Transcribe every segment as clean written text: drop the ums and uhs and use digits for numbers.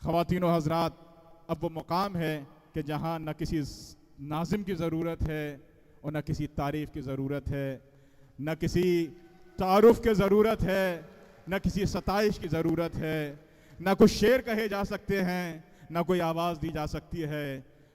ख़वातीन व हज़रात, अब वो मुकाम है कि जहाँ न किसी नाज़िम की ज़रूरत है और न किसी तारीफ़ की ज़रूरत है, न किसी तारुफ़ की ज़रूरत है, न किसी सताइश की ज़रूरत है, न कुछ शेर कहे जा सकते हैं, न कोई आवाज़ दी जा सकती है।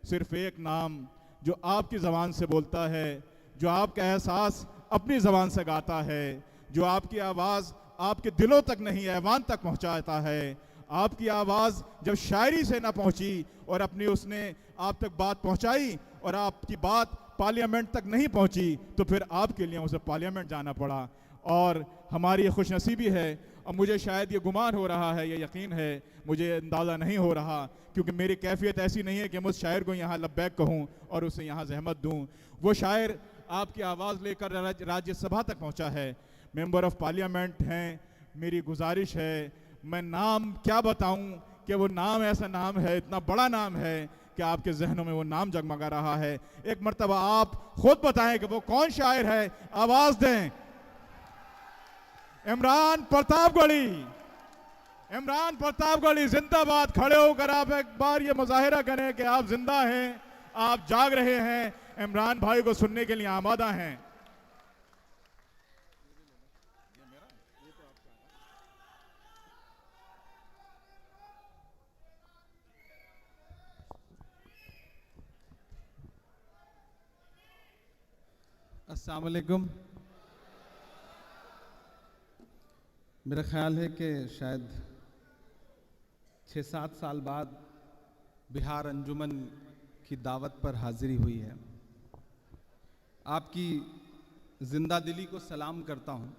सिर्फ़ एक नाम जो आपकी ज़बान से बोलता है, जो आपका एहसास अपनी ज़बान से गाता है, जो आपकी आवाज़ आपके दिलों तक नहीं ऐवान तक पहुँचाता है। आपकी आवाज़ जब शायरी से ना पहुँची और अपनी उसने आप तक बात पहुँचाई और आपकी बात पार्लियामेंट तक नहीं पहुँची, तो फिर आपके लिए उसे पार्लियामेंट जाना पड़ा। और हमारी ये खुशनसीबी है, और मुझे शायद ये गुमान हो रहा है, ये यकीन है, मुझे अंदाज़ा नहीं हो रहा, क्योंकि मेरी कैफियत ऐसी नहीं है कि मैं उस शायर को यहाँ लब्बैक कहूँ और उसे यहाँ जहमत दूँ। वो शायर आपकी आवाज़ लेकर राज्यसभा तक पहुँचा है, मेंबर ऑफ पार्लियामेंट हैं। मेरी गुजारिश है, मैं नाम क्या बताऊं कि वो नाम ऐसा नाम है, इतना बड़ा नाम है कि आपके जहनों में वो नाम जगमगा रहा है। एक मर्तबा आप खुद बताएं कि वो कौन शायर है, आवाज़ दें। इमरान प्रतापगढ़ी, इमरान प्रतापगढ़ी जिंदाबाद। खड़े होकर आप एक बार ये मुजाहिरा करें कि आप जिंदा हैं, आप जाग रहे हैं, इमरान भाई को सुनने के लिए आमादा हैं। अस्सलाम वालेकुम। मेरा ख़्याल है कि शायद 6-7 साल बाद बिहार अंजुमन की दावत पर हाज़िरी हुई है। आपकी ज़िंदा दिली को सलाम करता हूँ।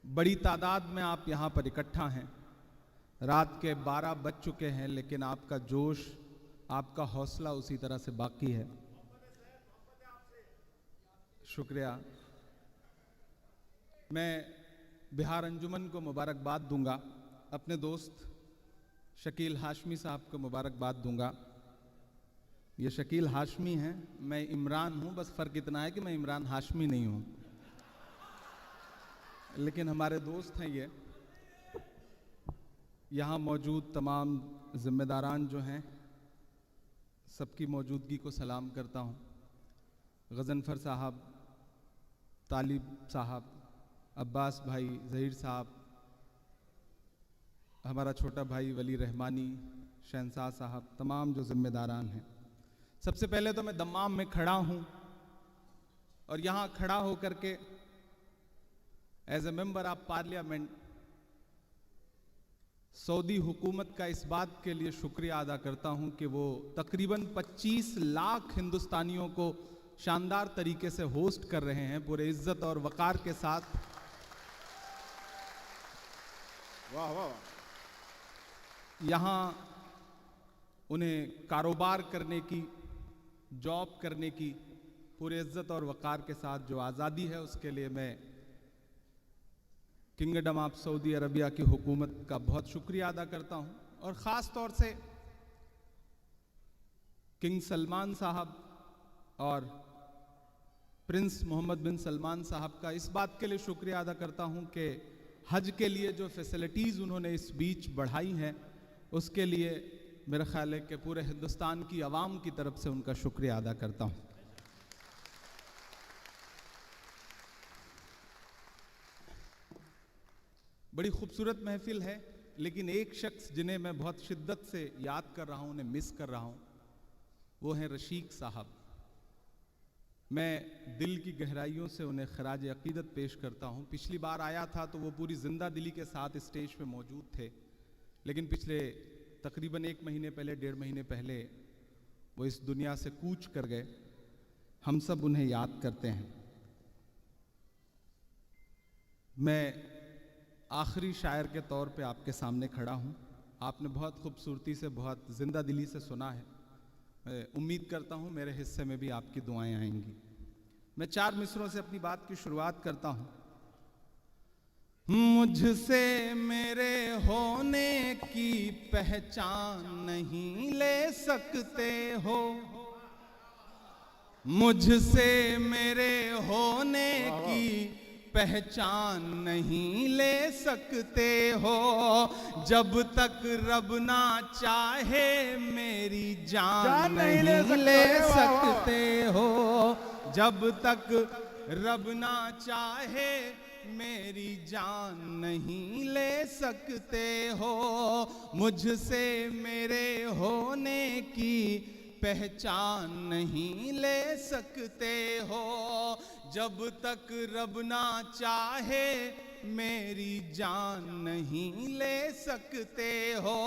बड़ी तादाद में आप यहाँ पर इकट्ठा हैं। रात के 12 बज चुके हैं, लेकिन आपका जोश, आपका हौसला उसी तरह से बाकी है। शुक्रिया। मैं बिहार अंजुमन को मुबारकबाद दूंगा, अपने दोस्त शकील हाशमी साहब को मुबारकबाद दूंगा। ये शकील हाशमी हैं, मैं इमरान हूं, बस फ़र्क इतना है कि मैं इमरान हाशमी नहीं हूं, लेकिन हमारे दोस्त हैं ये। यहाँ मौजूद तमाम ज़िम्मेदारान जो हैं, सबकी मौजूदगी को सलाम करता हूं। गज़नफ़र साहब, तालिब साहब, अब्बास भाई, ज़हीर साहब, हमारा छोटा भाई वली रहमानी, शहनशाह साहब, तमाम जो ज़िम्मेदारान हैं। सबसे पहले तो मैं दम्माम में खड़ा हूँ और यहाँ खड़ा होकर के as a member of parliament Saudi हुकूमत का इस बात के लिए शुक्रिया अदा करता हूँ कि वो तकरीबन 25 लाख हिंदुस्तानियों को शानदार तरीके से होस्ट कर रहे हैं, पूरे इज्जत और वक़ार के साथ। वाह वाह। यहाँ उन्हें कारोबार करने की, जॉब करने की पूरे इज्जत और वक़ार के साथ जो आज़ादी है, उसके लिए मैं किंगडम ऑफ सऊदी अरबिया की हुकूमत का बहुत शुक्रिया अदा करता हूँ। और ख़ास तौर से किंग सलमान साहब और प्रिंस मोहम्मद बिन सलमान साहब का इस बात के लिए शुक्रिया अदा करता हूं कि हज के लिए जो फैसिलिटीज़ उन्होंने इस बीच बढ़ाई हैं, उसके लिए मेरा ख्याल है कि पूरे हिंदुस्तान की आवाम की तरफ से उनका शुक्रिया अदा करता हूं। बड़ी खूबसूरत महफिल है, लेकिन एक शख्स जिन्हें मैं बहुत शिद्दत से याद कर रहा हूं, उन्हें मिस कर रहा हूं, वो हैं रशीक साहब। मैं दिल की गहराइयों से उन्हें खराज अकीदत पेश करता हूँ। पिछली बार आया था तो वो पूरी ज़िंदा दिली के साथ स्टेज पे मौजूद थे, लेकिन पिछले तकरीबन 1 महीने पहले, 1.5 महीने पहले वो इस दुनिया से कूच कर गए। हम सब उन्हें याद करते हैं। मैं आखिरी शायर के तौर पे आपके सामने खड़ा हूँ। आपने बहुत खूबसूरती से, बहुत ज़िंदा दिली से सुना है। उम्मीद करता हूँ मेरे हिस्से में भी आपकी दुआएं आएंगी। मैं 4 मिसरों से अपनी बात की शुरुआत करता हूँ। मुझसे मेरे होने की पहचान नहीं ले सकते हो, मुझसे मेरे होने की पहचान नहीं ले सकते हो, जब तक रब ना चाहे मेरी जान नहीं ले सकते हो, जब तक रब ना चाहे मेरी जान नहीं ले सकते हो, मुझसे मेरे होने की पहचान नहीं ले सकते हो, जब तक रब ना चाहे मेरी जान नहीं ले सकते हो,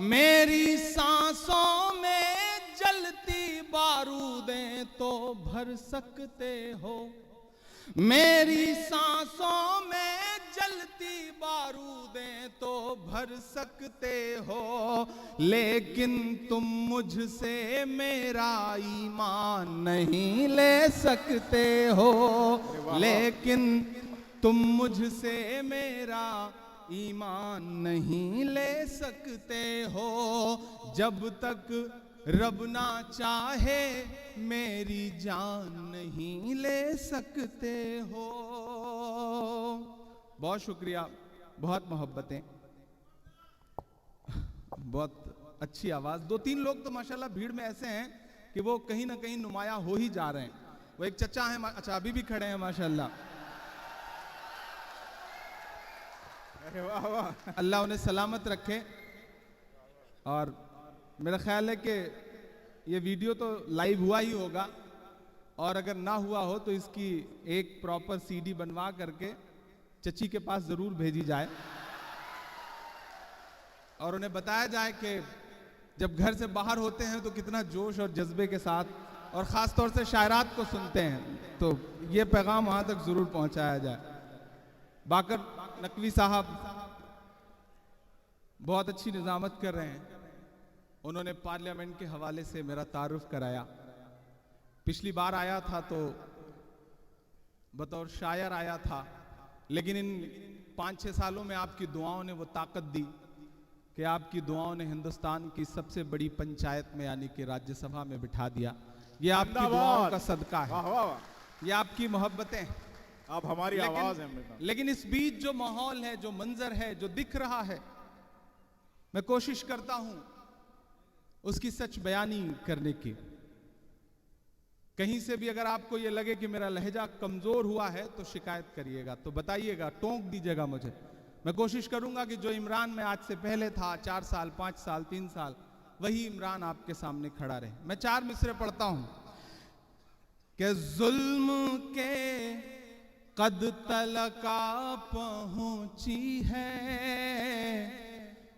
मेरी सांसों में जलती बारूदें तो भर सकते हो, मेरी सांसों में जलती बारूदें तो भर सकते हो, लेकिन तुम मुझसे मेरा ईमान नहीं ले सकते हो, लेकिन तुम मुझसे मेरा ईमान नहीं ले सकते हो, जब तक रब ना चाहे मेरी जान नहीं ले सकते हो। बहुत शुक्रिया, बहुत मोहब्बतें, बहुत अच्छी आवाज। दो तीन लोग तो माशाल्लाह भीड़ में ऐसे हैं कि वो कहीं ना कहीं नुमाया हो ही जा रहे हैं। वो एक चचा है, अच्छा अभी भी खड़े हैं माशाल्लाह, वाह वाह, अल्लाह उन्हें सलामत रखे। और मेरा ख्याल है कि ये वीडियो तो लाइव हुआ ही होगा, और अगर ना हुआ हो तो इसकी एक प्रॉपर सीडी बनवा करके चची के पास जरूर भेजी जाए और उन्हें बताया जाए कि जब घर से बाहर होते हैं तो कितना जोश और जज्बे के साथ, और ख़ास तौर से शायरात को सुनते हैं, तो ये पैगाम वहाँ तक ज़रूर पहुँचाया जाए। बाकर नकवी साहब बहुत अच्छी निज़ामत कर रहे हैं, उन्होंने पार्लियामेंट के हवाले से मेरा तारुफ कराया। पिछली बार आया था तो बतौर शायर आया था, लेकिन इन 5-6 सालों में आपकी दुआओं ने वो ताकत दी कि आपकी दुआओं ने हिंदुस्तान की सबसे बड़ी पंचायत में यानी कि राज्यसभा में बिठा दिया। ये आपकी दुआओं का सदका है, वाह वाह वाह, ये आपकी मोहब्बतें, आप हमारी आवाज हैं। लेकिन इस बीच जो माहौल है, जो मंजर है, जो दिख रहा है, मैं कोशिश करता हूं उसकी सच बयानी करने की। कहीं से भी अगर आपको ये लगे कि मेरा लहजा कमजोर हुआ है तो शिकायत करिएगा, तो बताइएगा, टोक दीजिएगा मुझे। मैं कोशिश करूंगा कि जो इमरान में आज से पहले था, 4 साल, 5 साल, 3 साल, वही इमरान आपके सामने खड़ा रहे। मैं 4 मिसरे पढ़ता हूं कि जुल्म के कद तलका पहुंची है,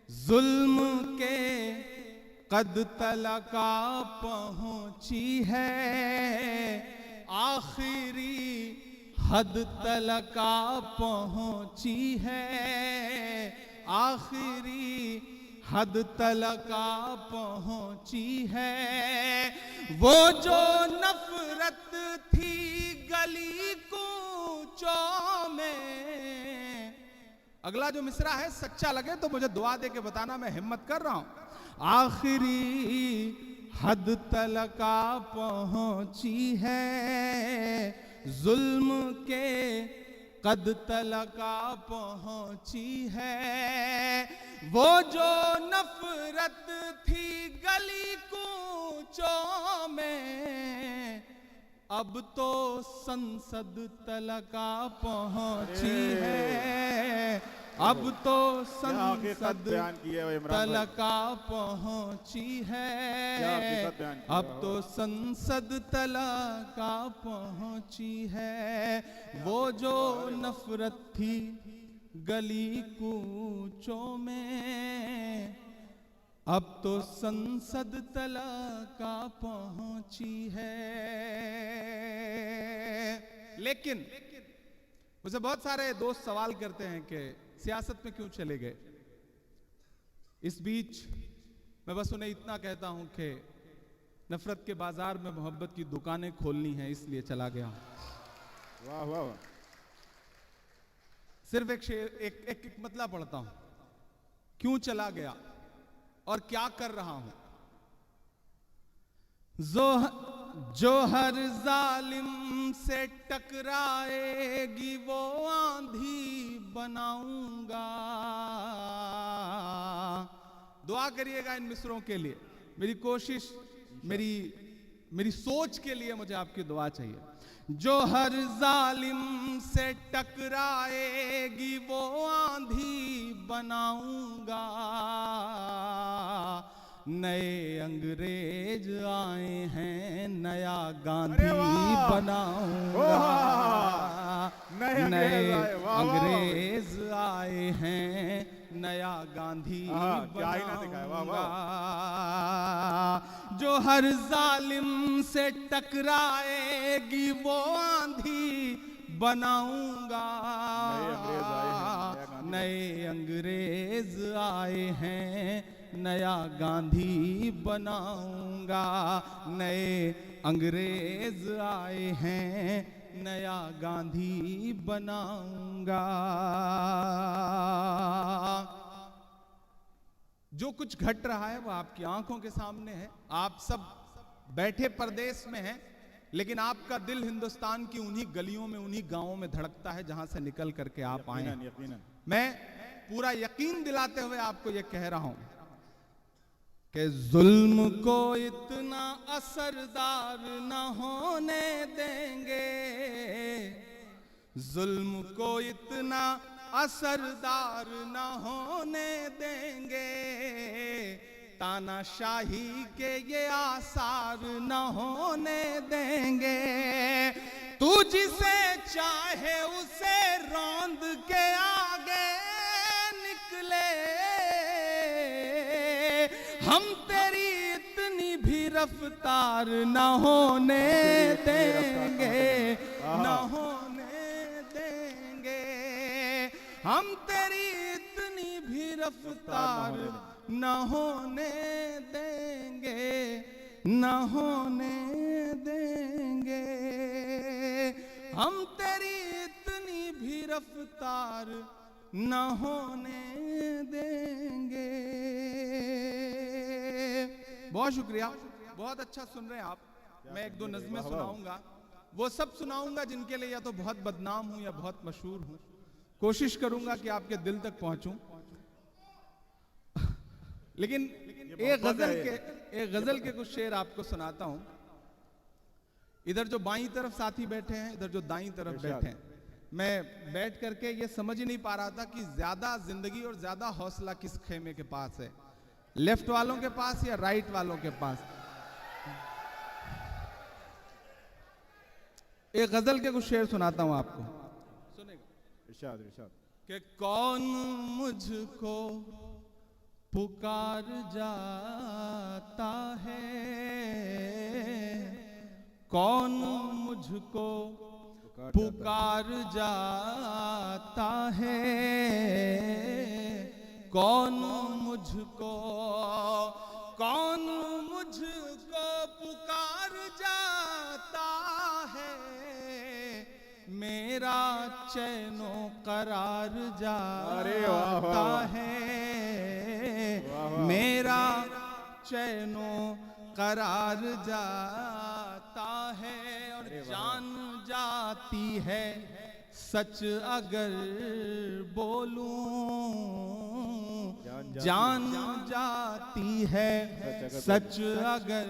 जुल्म के कद तलका पहुंची है, आखिरी हद तलका पहुंची है, आखिरी हद तलका पहुंची है। वो जो नफरत थी गली कूचों में, अगला जो मिसरा है सच्चा लगे तो मुझे दुआ दे के बताना, मैं हिम्मत कर रहा हूं। आखिरी हद तलका पहुंची है, जुल्म के कद तलका पहुंची है। वो जो नफरत थी गली कूचों में, अब तो संसद तलका पहुंची है, अब तो संसद तलका पहुंची है, अब तो संसद तलका पहुंची है। वो जो नफरत थी गली कूचों में, अब तो संसद तलका पहुंची है। लेकिन मुझे बहुत सारे दोस्त सवाल करते हैं कि सियासत में क्यों चले गए। इस बीच मैं बस उन्हें इतना कहता हूं कि नफरत के बाजार में मोहब्बत की दुकानें खोलनी है, इसलिए चला गया। वाह वाह, सिर्फ एक मतला पढ़ता हूं, क्यों चला गया और क्या कर रहा हूं। जो हर जालिम से टकराएगी वो आंधी बनाऊंगा। दुआ करिएगा इन मिसरों के लिए। मेरी कोशिश, मेरी सोच के लिए मुझे आपकी दुआ चाहिए। जो हर जालिम से टकराएगी वो आंधी बनाऊंगा। नए अंग्रेज आए हैं नया गांधी बनाऊंगा। नए अंग्रेज आए हैं नया गांधी बनाऊंगा। जो हर जालिम से टकराएगी वो आंधी बनाऊंगा। नए अंग्रेज आए हैं नया गांधी बनाऊंगा। नए अंग्रेज आए हैं नया गांधी बनाऊंगा। जो कुछ घट रहा है वो आपकी आंखों के सामने है। आप सब बैठे परदेश में हैं, लेकिन आपका दिल हिंदुस्तान की उन्हीं गलियों में, उन्हीं गांवों में धड़कता है जहां से निकल करके आप आए हैं। मैं पूरा यकीन दिलाते हुए आपको यह कह रहा हूं कि जुल्म को इतना असरदार न होने देंगे। जुल्म को इतना असरदार न होने देंगे। तानाशाही के ये आसार न होने देंगे। तू जिसे चाहे उसे रौंद के आगे निकले। हम तेरी इतनी भी रफ्तार न होने देंगे, न होने देंगे। हम तेरी इतनी भी रफ्तार न होने देंगे, न होने देंगे। हम तेरी इतनी भी रफ्तार न होने देंगे। बहुत शुक्रिया, बहुत अच्छा सुन रहे हैं आप। मैं एक दो नज़में सुनाऊंगा, वो सब सुनाऊंगा जिनके लिए या तो बहुत बदनाम हूं या बहुत मशहूर हूं। कोशिश करूंगा कि आपके दिल तक पहुंचूं। लेकिन एक गजल के कुछ शेर आपको सुनाता हूं। इधर जो बाईं तरफ साथी बैठे हैं, इधर जो दाईं तरफ बैठे हैं, मैं बैठ करके ये समझ ही नहीं पा रहा था कि ज्यादा जिंदगी और ज्यादा हौसला किस खेमे के पास है, लेफ्ट वालों के पास या राइट वालों के पास। एक गजल के कुछ शेर सुनाता हूं आपको, सुनेगा? इरशाद इरशाद। कि कौन मुझको पुकार जाता है, कौन मुझको पुकार जाता है, कौन मुझको पुकार जाता है। मेरा चैनो करार जाता है, मेरा चैनो करार जाता है। और जान जाती है सच अगर बोलूं, जान जाती है सच अगर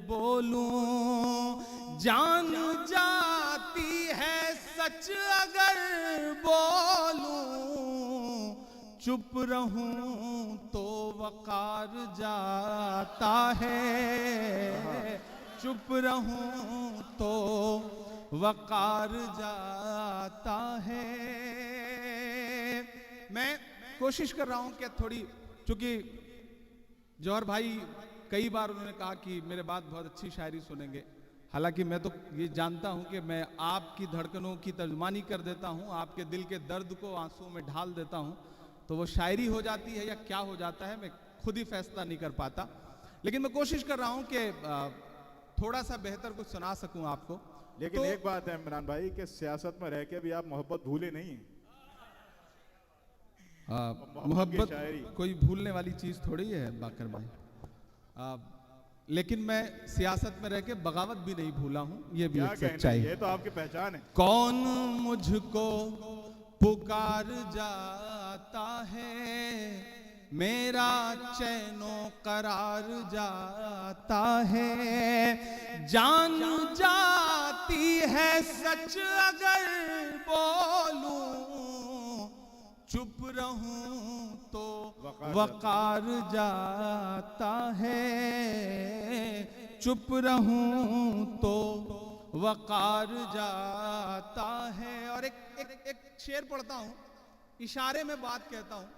बोलूं, जान जाती है सच अगर बोलूं। चुप रहूं तो वकार जाता है, चुप रहूं तो वकार जाता है। मैं कोशिश कर रहा हूं कि थोड़ी, चूंकि जौहर भाई कई बार उन्होंने कहा कि मेरे बाद बहुत अच्छी शायरी सुनेंगे। हालांकि मैं तो ये जानता हूं कि मैं आपकी धड़कनों की तर्जुमानी कर देता हूं, आपके दिल के दर्द को आंसुओं में ढाल देता हूं, तो वो शायरी हो जाती है या क्या हो जाता है मैं खुद ही फैसला नहीं कर पाता। लेकिन मैं कोशिश कर रहा हूं कि थोड़ा सा बेहतर कुछ सुना सकूं आपको। लेकिन एक बात है इमरान भाई कि सियासत में रह के भी आप मोहब्बत भूले नहीं हैं। मोहब्बत कोई भूलने वाली चीज थोड़ी है बाकर भाई। लेकिन मैं सियासत में रह के बगावत भी नहीं भूला हूं, ये भी क्या एक कहना, सच्चाई ये है। तो आपकी पहचान है। कौन मुझको पुकार जाता है, मेरा चैनो करार जाता है। जान जाती है सच अगर बोलूं, चुप रहूं तो वकार जाता है। चुप रहूं तो वकार जाता है। और एक शेर पढ़ता हूं, इशारे में बात कहता हूं।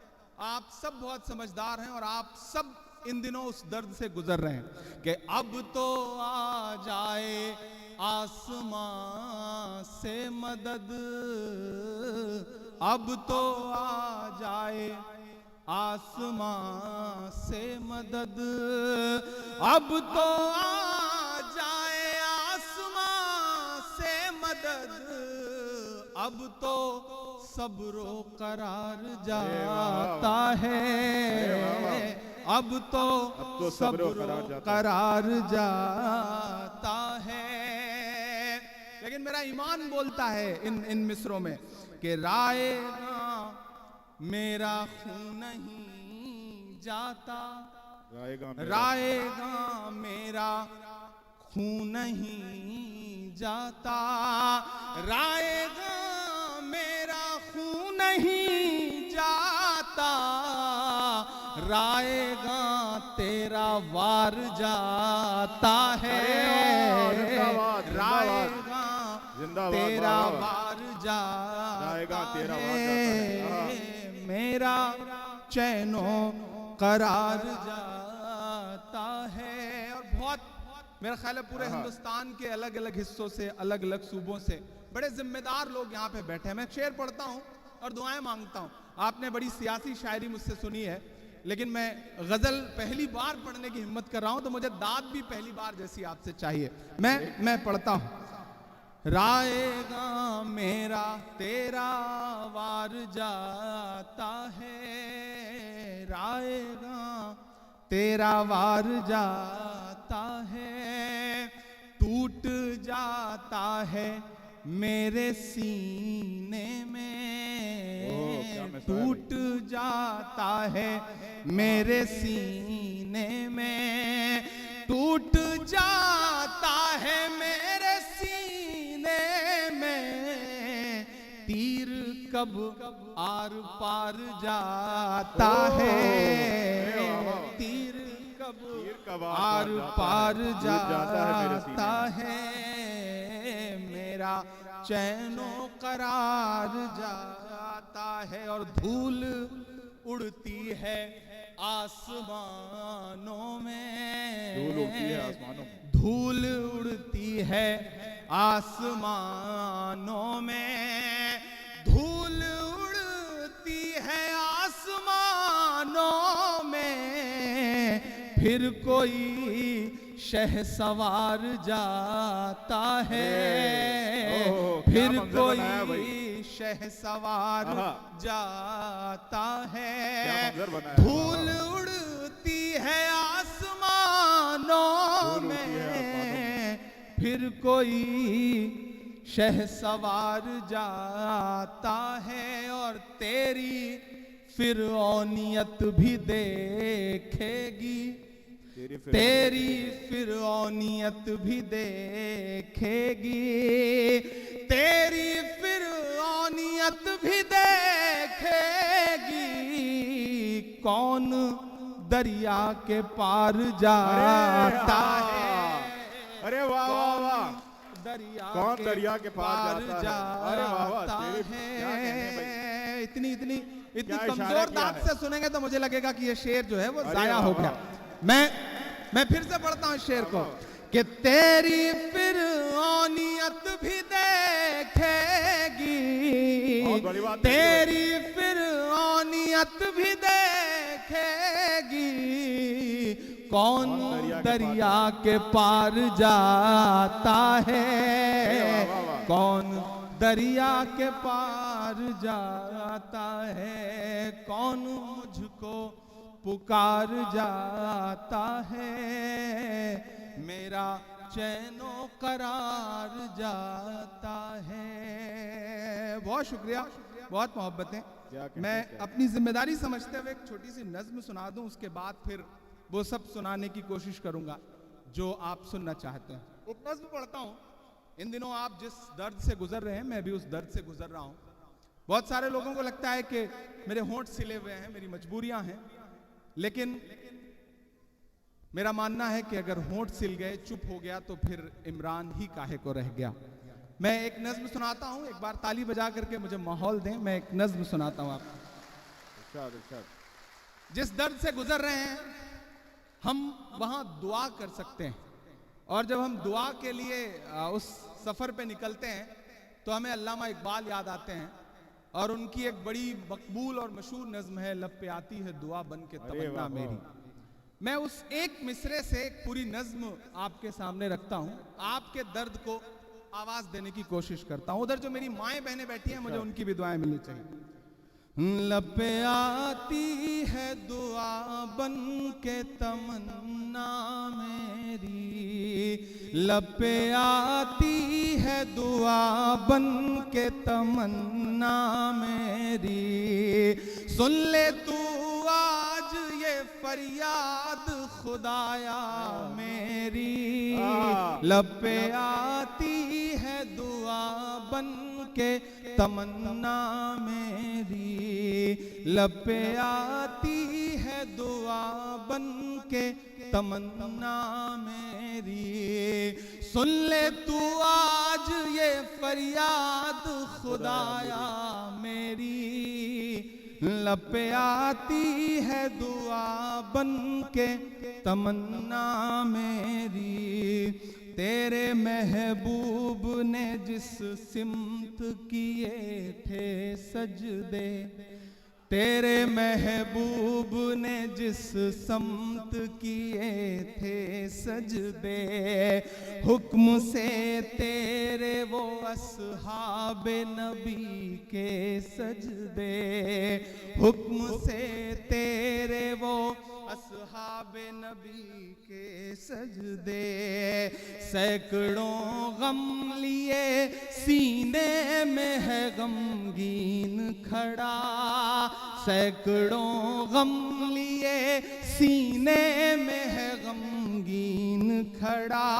आप सब बहुत समझदार हैं और आप सब इन दिनों उस दर्द से गुजर रहे हैं कि अब तो आ जाए आसमां से मदद, अब तो आ जाए आसमां से मदद, अब तो आ जाए आसमां से मदद, अब तो सब्रो करार जाता है। अब तो सब्रो करार जाता है। लेकिन मेरा ईमान बोलता है इन मिसरों में कि रायगा मेरा खून नहीं जाता, रायगा मेरा खून नहीं जाता, रायगा मेरा खून नहीं जाता, रायगा तेरा वार जाता है। रायगा तेरा वार जाता है, मेरा चैनो करार जाता है। और बहुत मेरा ख्याल है पूरे हिंदुस्तान के अलग अलग हिस्सों से, अलग अलग सूबों से बड़े जिम्मेदार लोग यहाँ पे बैठे हैं। मैं शेर पढ़ता हूँ और दुआएं मांगता हूँ। आपने बड़ी सियासी शायरी मुझसे सुनी है, लेकिन मैं गजल पहली बार पढ़ने की हिम्मत कर रहा हूं, तो मुझे दाद भी पहली बार जैसी आपसे चाहिए। मैं पढ़ता हूं। रायगा मेरा तेरा वार जाता है, रायगा तेरा वार जाता है। टूट जाता है मेरे सीने में, टूट जाता है मेरे सीने में, टूट जाता है मेरे सीने में। तीर कब आर पार जाता है, तीर कब आर पार जाता है, मेरा चैनो करार जाता है। और धूल उड़ती है आसमानों में, धूल उड़ती है आसमानों में, धूल उड़ती है आसमानों में। फिर कोई शहसवार जाता है, फिर कोई शहसवार जाता है। धूल उड़ती है आसमानों में, फिर कोई शहसवार जाता है। और तेरी फिरौनियत भी देखेगी, तेरी फिरौनियत भी देखेगी, तेरी फिरौनियत भी देखेगी। कौन दरिया के पार जाता है, अरे वाह वाह वाह, कौन दरिया के पार जाता है। इतनी इतनी इतनी कमजोर दाद से सुनेंगे तो मुझे लगेगा कि ये शेर जो है वो जाया हो गया। मैं फिर से पढ़ता हूं शेर को कि तेरी फिरौनियत भी देखेगी, तेरी फिरौनियत भी देखेगी। कौन दरिया के पार जाता है, कौन दरिया के पार जाता है, कौन मुझको पुकार जाता है, मेरा चैनो करार जाता है। बहुत शुक्रिया, बहुत मोहब्बतें। क्या कहते मैं हैं? अपनी जिम्मेदारी समझते हुए एक छोटी सी नज्म सुना दूं, उसके बाद फिर वो सब सुनाने की कोशिश करूंगा जो आप सुनना चाहते हैं। एक नज्म पढ़ता हूं। इन दिनों आप जिस दर्द से गुजर रहे हैं, मैं भी उस दर्द से गुजर रहा हूं। बहुत सारे लोगों को लगता है कि मेरे होंठ सिले हुए हैं, मेरी मजबूरियां हैं, लेकिन मेरा मानना है कि अगर होंठ सिल गए, चुप हो गया, तो फिर इमरान ही काहे को रह गया। मैं एक नज्म सुनाता हूं, एक बार ताली बजा करके मुझे माहौल दें। मैं एक नज्म सुनाता हूं आपको। इरशाद, इरशाद। जिस दर्द से गुजर रहे हैं, हम वहां दुआ कर सकते हैं, और जब हम दुआ के लिए उस सफर पे निकलते हैं तो हमें अल्लामा इकबाल याद आते हैं, और उनकी एक बड़ी मकबूल और मशहूर नज्म है, लब पे आती है दुआ बन के अरे तमन्ना वाह, मेरी। मैं उस एक मिसरे से एक पूरी नज्म आपके सामने रखता हूं, आपके दर्द को आवाज देने की कोशिश करता हूं। उधर जो मेरी माएं बहनें बैठी हैं, मुझे उनकी भी दुआएं मिलनी चाहिए। लब पे आती है दुआ बन के तमन्ना मेरी, लब पे आती है दुआ बन के तमन्ना मेरी। सुन ले तू आज ये फरियाद खुदाया मेरी, लब पे आती है दुआ बन के तमन्ना मेरी, लब पे आती है दुआ बन के तमन्ना मेरी। सुन ले तू आज ये फरियाद खुदाया मेरी, लब पे आती है दुआ बन के तमन्ना मेरी। तेरे महबूब ने जिस सिमत किए थे सजदे, तेरे महबूब ने जिस समत किए थे सजदे, हुक्म से तेरे वो अस्हाबे नबी के सजदे, हुक्म से तेरे वो अस्हाबे नबी के सजदे। सैकड़ों गम लिए सीने में है गमगीन खड़ा, सैकड़ों गम लिए सीने में है गमगीन खड़ा।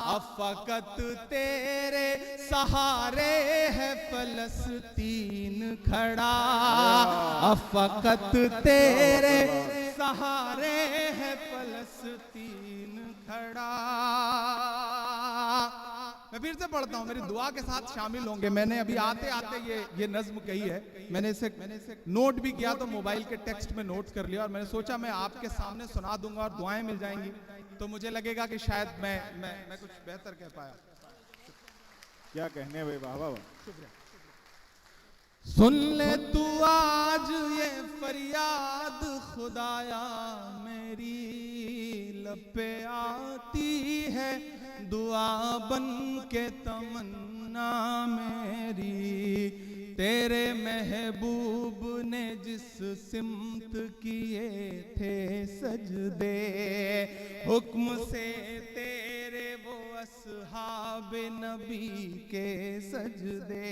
अब फकत तेरे सहारे है फलस्तीन खड़ा, अब फकत तेरे सहारे है फलस्तीन खड़ा। मैं फिर से पढ़ता हूँ, मेरी दुआ के साथ शामिल होंगे। मैंने अभी आते आते ये नज्म कही है, मैंने इसे नोट भी किया, तो मोबाइल के टेक्स्ट में नोट कर लिया, और मैंने सोचा मैं आपके सामने सुना दूंगा और दुआएं मिल जाएंगी, तो मुझे लगेगा कि शायद मैं कुछ बेहतर कह पाया। क्या कहने भाई, वाह वाह। शुक्रिया। सुन ले तू आज ये फरियाद खुदाया मेरी, लब पे आती है दुआ बन के तमन्ना मेरी। तेरे महबूब ने जिस सिमत किए थे सजदे, हुक्म से तेरे वो अस्हाबे नबी के सजदे।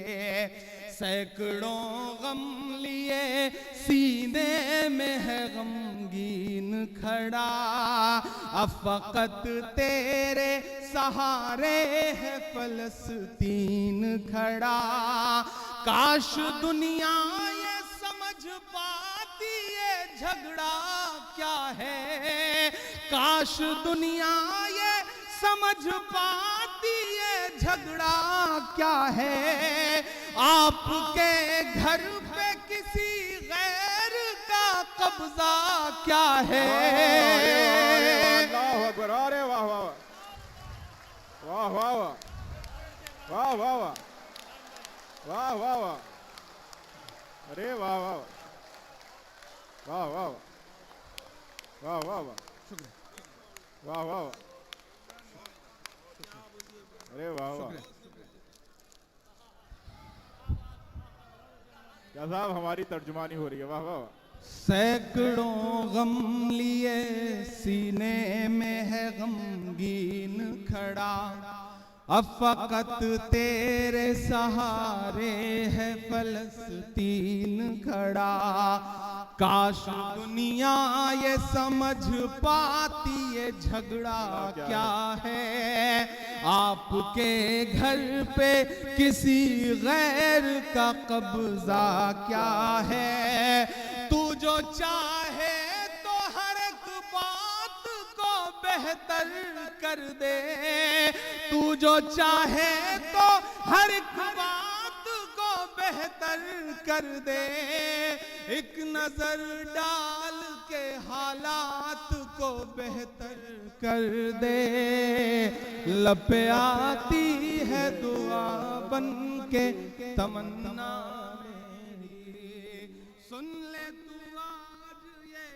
सैकड़ों गम लिए सीने में है गमगीन खड़ा, अब फकत तेरे सहारे है फलस्तीन खड़ा। काश दुनिया ये समझ पाती ये झगड़ा क्या है, काश दुनिया ये समझ पाती ये झगड़ा क्या है। आपके घर पे किसी गैर का कब्जा क्या है। अल्लाहु अकबर, अरे वाह वाह वाह वाह वाह वाह वाह वाह वाह वाह, अरे वाह वाह वाह वाह वाह वाह वाह, शुक्रिया, वाह वाह वाह, अरे वाह वाह। क्या साहब, हमारी तर्जुमानी हो रही है, वाह वाह वाह। सैकड़ों गम लिए सीने में है गमगीन खड़ा, अब फकत तेरे सहारे है फलस्तीन खड़ा। काश दुनिया ये समझ पाती ये झगड़ा क्या है, आपके घर पे किसी गैर का कब्जा क्या है। तू जो चाहे तो हर एक बात को बेहतर कर दे, तू जो चाहे तो हर एक बात को बेहतर कर दे। एक नजर डाल के हालात को बेहतर कर दे। लब पे आती है दुआ बन के तमन्ना मेरी, सुन ले तू आज ये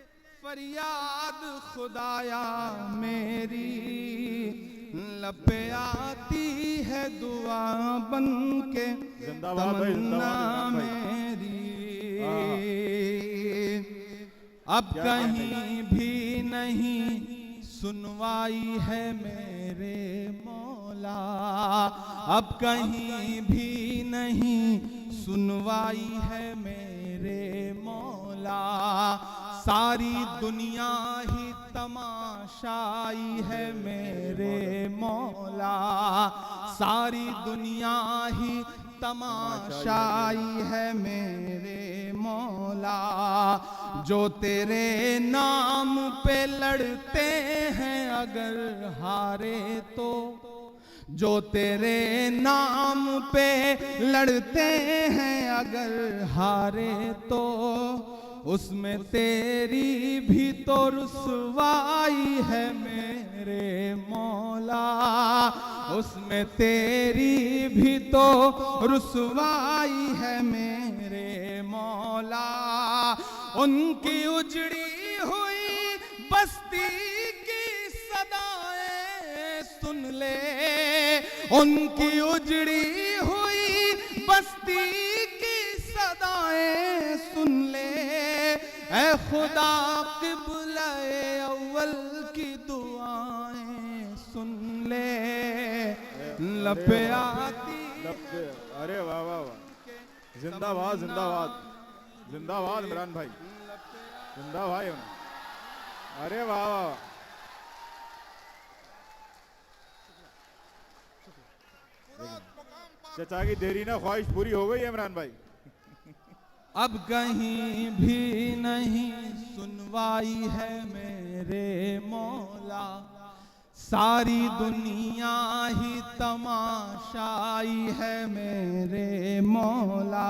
फरियाद खुदाया मेरी। लब पे आती है दुआ बन के तमन्ना मेरी। अब कहीं भी नहीं सुनवाई है मेरे मौला, अब कहीं भी नहीं सुनवाई है मेरे मौला। सारी दुनिया ही तमाशाई है मेरे मौला, सारी दुनिया ही तमाशाई है मेरे मौला। जो तेरे नाम पे लड़ते हैं अगर हारे तो, जो तेरे नाम पे लड़ते हैं अगर हारे तो, उसमें तेरी भी तो रुसवाई है मेरे मौला, उसमें तेरी भी तो रुसवाई है मेरे मौला। उनकी उजड़ी हुई बस्ती की सदाएं सुन ले, उनकी उजड़ी हुई बस्ती की सदाएं सुन ले। ऐ खुदा क़िबला अव्वल की दुआएं सुन ले। लब पे आती, अरे वाह वाह वाह, जिंदाबाद जिंदाबाद जिंदाबाद इमरान भाई, जिंदाबाद। अरे वाह वाह, चचा की देरी ना ख्वाहिश पूरी हो गई इमरान भाई। अब कहीं भी नहीं सुनवाई है मेरे मौला, सारी दुनिया ही तमाशाई है मेरे मौला।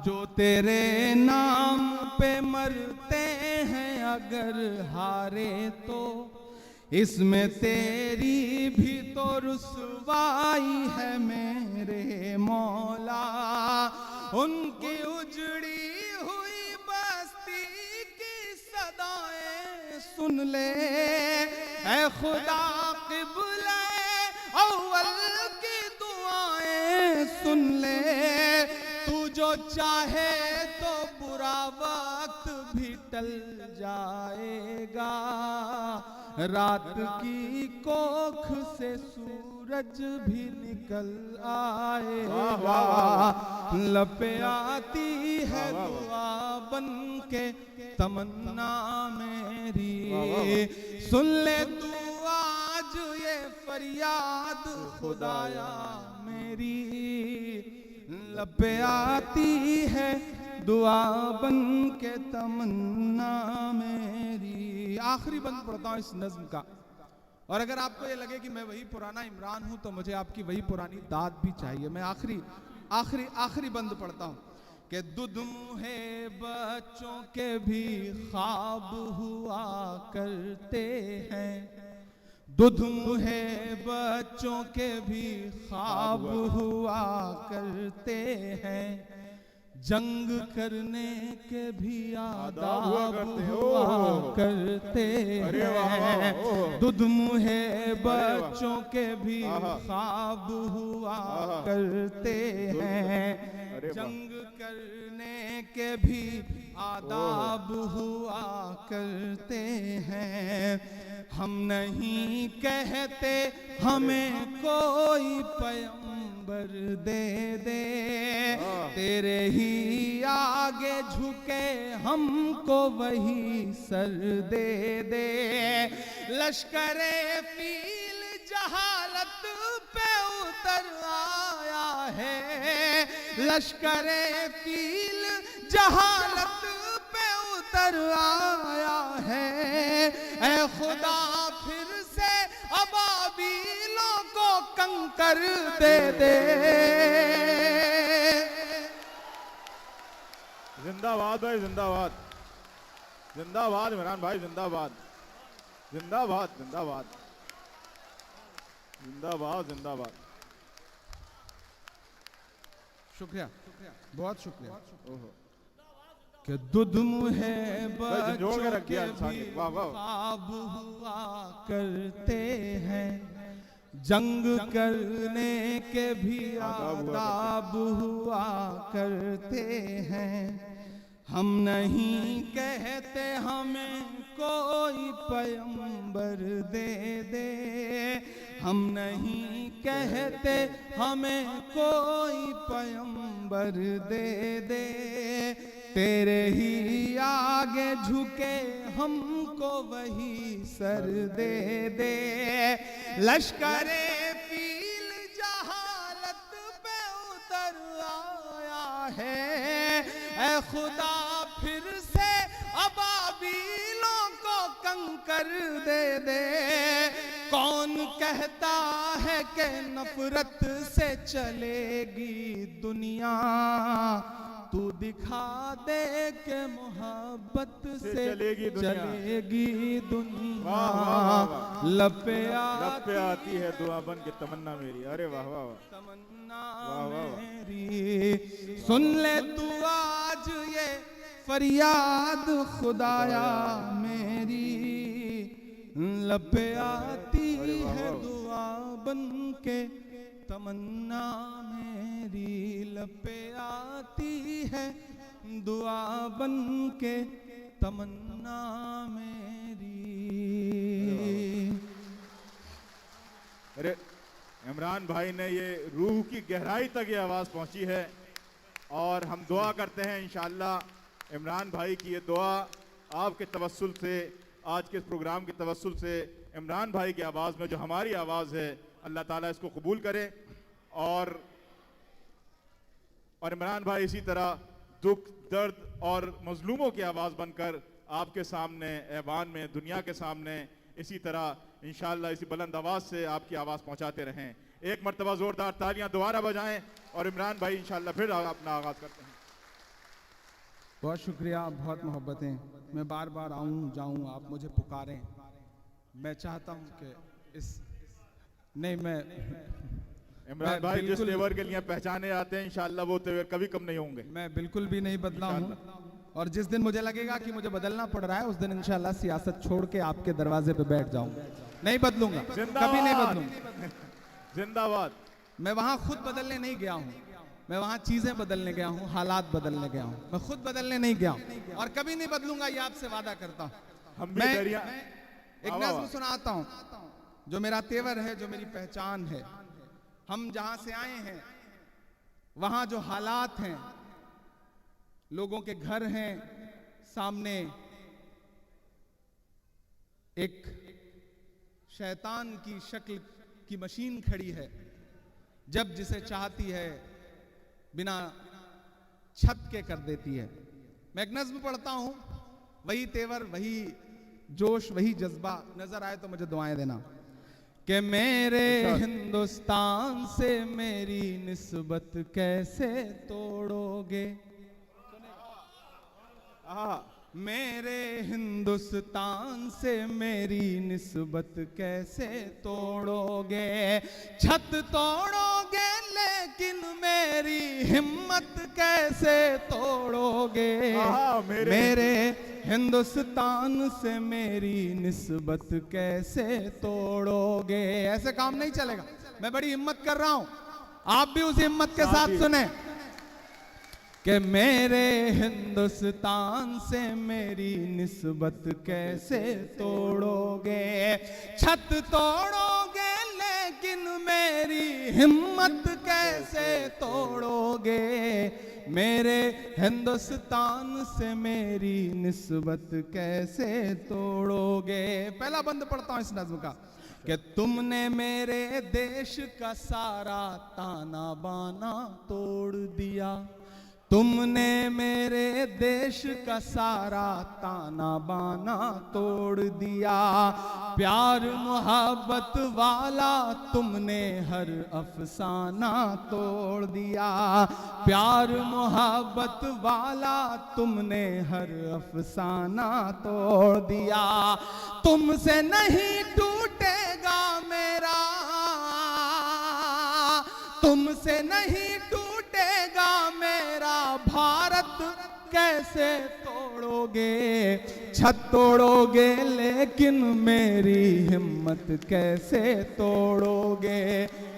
जो तेरे नाम पे मरते हैं अगर हारे तो, इसमें तेरी भी तो रुसवाई है मेरे मौला। उनकी उजड़ी हुई बस्ती की सदाएं सुन ले। ऐ खुदा क़िबला अव्वल की दुआएं सुन ले। तू जो चाहे तो बुरा वक्त भी टल जाएगा, रात की कोख से सूरज भी निकल आएगा। लब पे आती है दुआ बन के तमन्ना मेरी, सुन ले तू आज ये फरियाद खुदाया मेरी। लब पे आती है दुआ बन के तमन्ना मेरी। आखिरी बंद पढ़ता हूँ इस नज्म का, और अगर आपको ये लगे कि मैं वही पुराना इमरान हूं तो मुझे आपकी वही पुरानी दाद भी चाहिए। मैं आखिरी बंद पढ़ता हूँ कि दुध मुहे बच्चों के भी ख्वाब हुआ करते हैं, दुध मुहे बच्चों के भी ख्वाब हुआ करते हैं। जंग करने के भी आदाब हुआ करते हैं। दुध मुहे बच्चों के भी ख्वाब हुआ करते हैं। जंग करने के भी आदाब हुआ करते हैं। हम नहीं कहते हमें कोई पैगंबर दे दे, तेरे ही आगे झुके हमको वही सर दे दे। लश्करे फील जहालत पे उतर आया है, लश्करे फील जहालत पे उतर आया है। ऐ खुदा फिर से अबाबीलों को कंकर दे दे। जिंदाबाद भाई, जिंदाबाद, जिंदाबाद इमरान भाई, जिंदाबाद, जिंदाबाद, जिंदाबाद, जिंदाबाद, जिंदाबाद। शुक्रिया, बहुत शुक्रिया। कि दूध मुहे बच्चों के भी ख्वाब हुआ करते हैं, जंग करने के भी आदाब हुआ करते हैं। हम नहीं कहते हमें कोई पैगंबर दे दे, हम नहीं कहते हमें कोई पैगंबर दे दे, तेरे ही आगे झुके हमको वही सर दे दे। लश्करे फील जहालत पे उतर आया है, ऐ खुदा फिर से अबाबीलों को कंकर दे दे। कौन कहता है कि नफरत से चलेगी दुनिया, तू दिखा दे के मोहब्बत से चलेगी दुनिया। लपे आती है दुआ बन के तमन्ना मेरी। अरे वाह वाह वाह, तमन्ना मेरी। सुन ले तू आज ये फरियाद खुदाया मेरी, लपे आती है दुआ बन के तमन्ना मेरी, लपे आती है दुआ बन के तमन्ना मेरी। अरे इमरान भाई ने ये रूह की गहराई तक ये आवाज़ पहुंची है, और हम दुआ करते हैं इंशाअल्लाह इमरान भाई की ये दुआ आपके तवस्सुल से, आज के इस प्रोग्राम के तवस्सुल से इमरान भाई की आवाज़ में जो हमारी आवाज़ है, अल्लाह ताला इसको कबूल करे। और इमरान भाई इसी तरह दुख दर्द और मजलूमों की आवाज़ बनकर आपके सामने ऐवान में दुनिया के सामने इसी तरह इंशाअल्लाह इसी बुलंद आवाज़ से आपकी आवाज़ पहुंचाते रहें। एक मरतबा ज़ोरदार तालियां दोबारा बजाएं और इमरान भाई इंशाअल्लाह फिर अपना आगाज़ करते हैं। बहुत शुक्रिया, बहुत मोहब्बतें। मैं बार बार आऊँ जाऊँ, आप मुझे पुकारें। मैं चाहता हूँ कि इस नहीं मैं इमरान भाई जिस तेवर के लिए पहचाने आते हैं इंशाअल्लाह वो तेवर कभी कम नहीं होंगे। मैं बिल्कुल भी नहीं बदला हूँ, और जिस दिन मुझे लगेगा कि मुझे बदलना पड़ रहा है उस दिन इंशाअल्लाह सियासत छोड़ के आपके दरवाजे पे बैठ जाऊंगा। नहीं बदलूंगा, कभी नहीं बदलूंगा। जिंदाबाद। मैं वहां खुद बदलने नहीं गया हूँ, मैं वहां चीजें बदलने गया हूँ, हालात बदलने गया हूँ, मैं खुद बदलने नहीं गया हूँ और कभी नहीं बदलूंगा, ये आपसे वादा करता हूँ। मैं एक नज़्म सुनाता हूँ जो मेरा तेवर है, जो मेरी पहचान है। हम जहां से आए हैं वहां जो हालात हैं, लोगों के घर हैं, सामने एक शैतान की शक्ल की मशीन खड़ी है, जब जिसे चाहती है बिना छत के कर देती है। मैं एक नज़्म पढ़ता हूं, वही तेवर, वही जोश, वही जज्बा नजर आए तो मुझे दुआएं देना। कि मेरे हिंदुस्तान से मेरी निस्बत कैसे तोड़ोगे, मेरे हिंदुस्तान से मेरी निस्बत कैसे तोड़ोगे। छत तोड़ोगे लेकिन मेरी हिम्मत कैसे तोड़ोगे। मेरे हिंदुस्तान से मेरी निस्बत कैसे तोड़ोगे। ऐसे काम नहीं चलेगा, मैं बड़ी हिम्मत कर रहा हूं, आप भी उस हिम्मत के साथ सुने कि मेरे हिंदुस्तान से मेरी निस्बत कैसे तोड़ोगे। छत तोड़ोगे लेकिन मेरी हिम्मत कैसे तोड़ोगे, मेरे हिंदुस्तान से मेरी निस्बत कैसे तोड़ोगे। पहला बंद पढ़ता हूं इस नज्म का कि तुमने मेरे देश का सारा ताना बाना तोड़ दिया, तुमने मेरे देश का सारा ताना बाना तोड़ दिया, प्यार मोहब्बत वाला तुमने हर अफसाना तोड़ दिया, प्यार मोहब्बत वाला तुमने हर अफसाना तोड़ दिया, तुमसे नहीं टूटेगा मेरा, तुमसे नहीं टूटेगा मेरा भारत कैसे तोड़ोगे, छत तोड़ोगे लेकिन मेरी हिम्मत कैसे तोड़ोगे,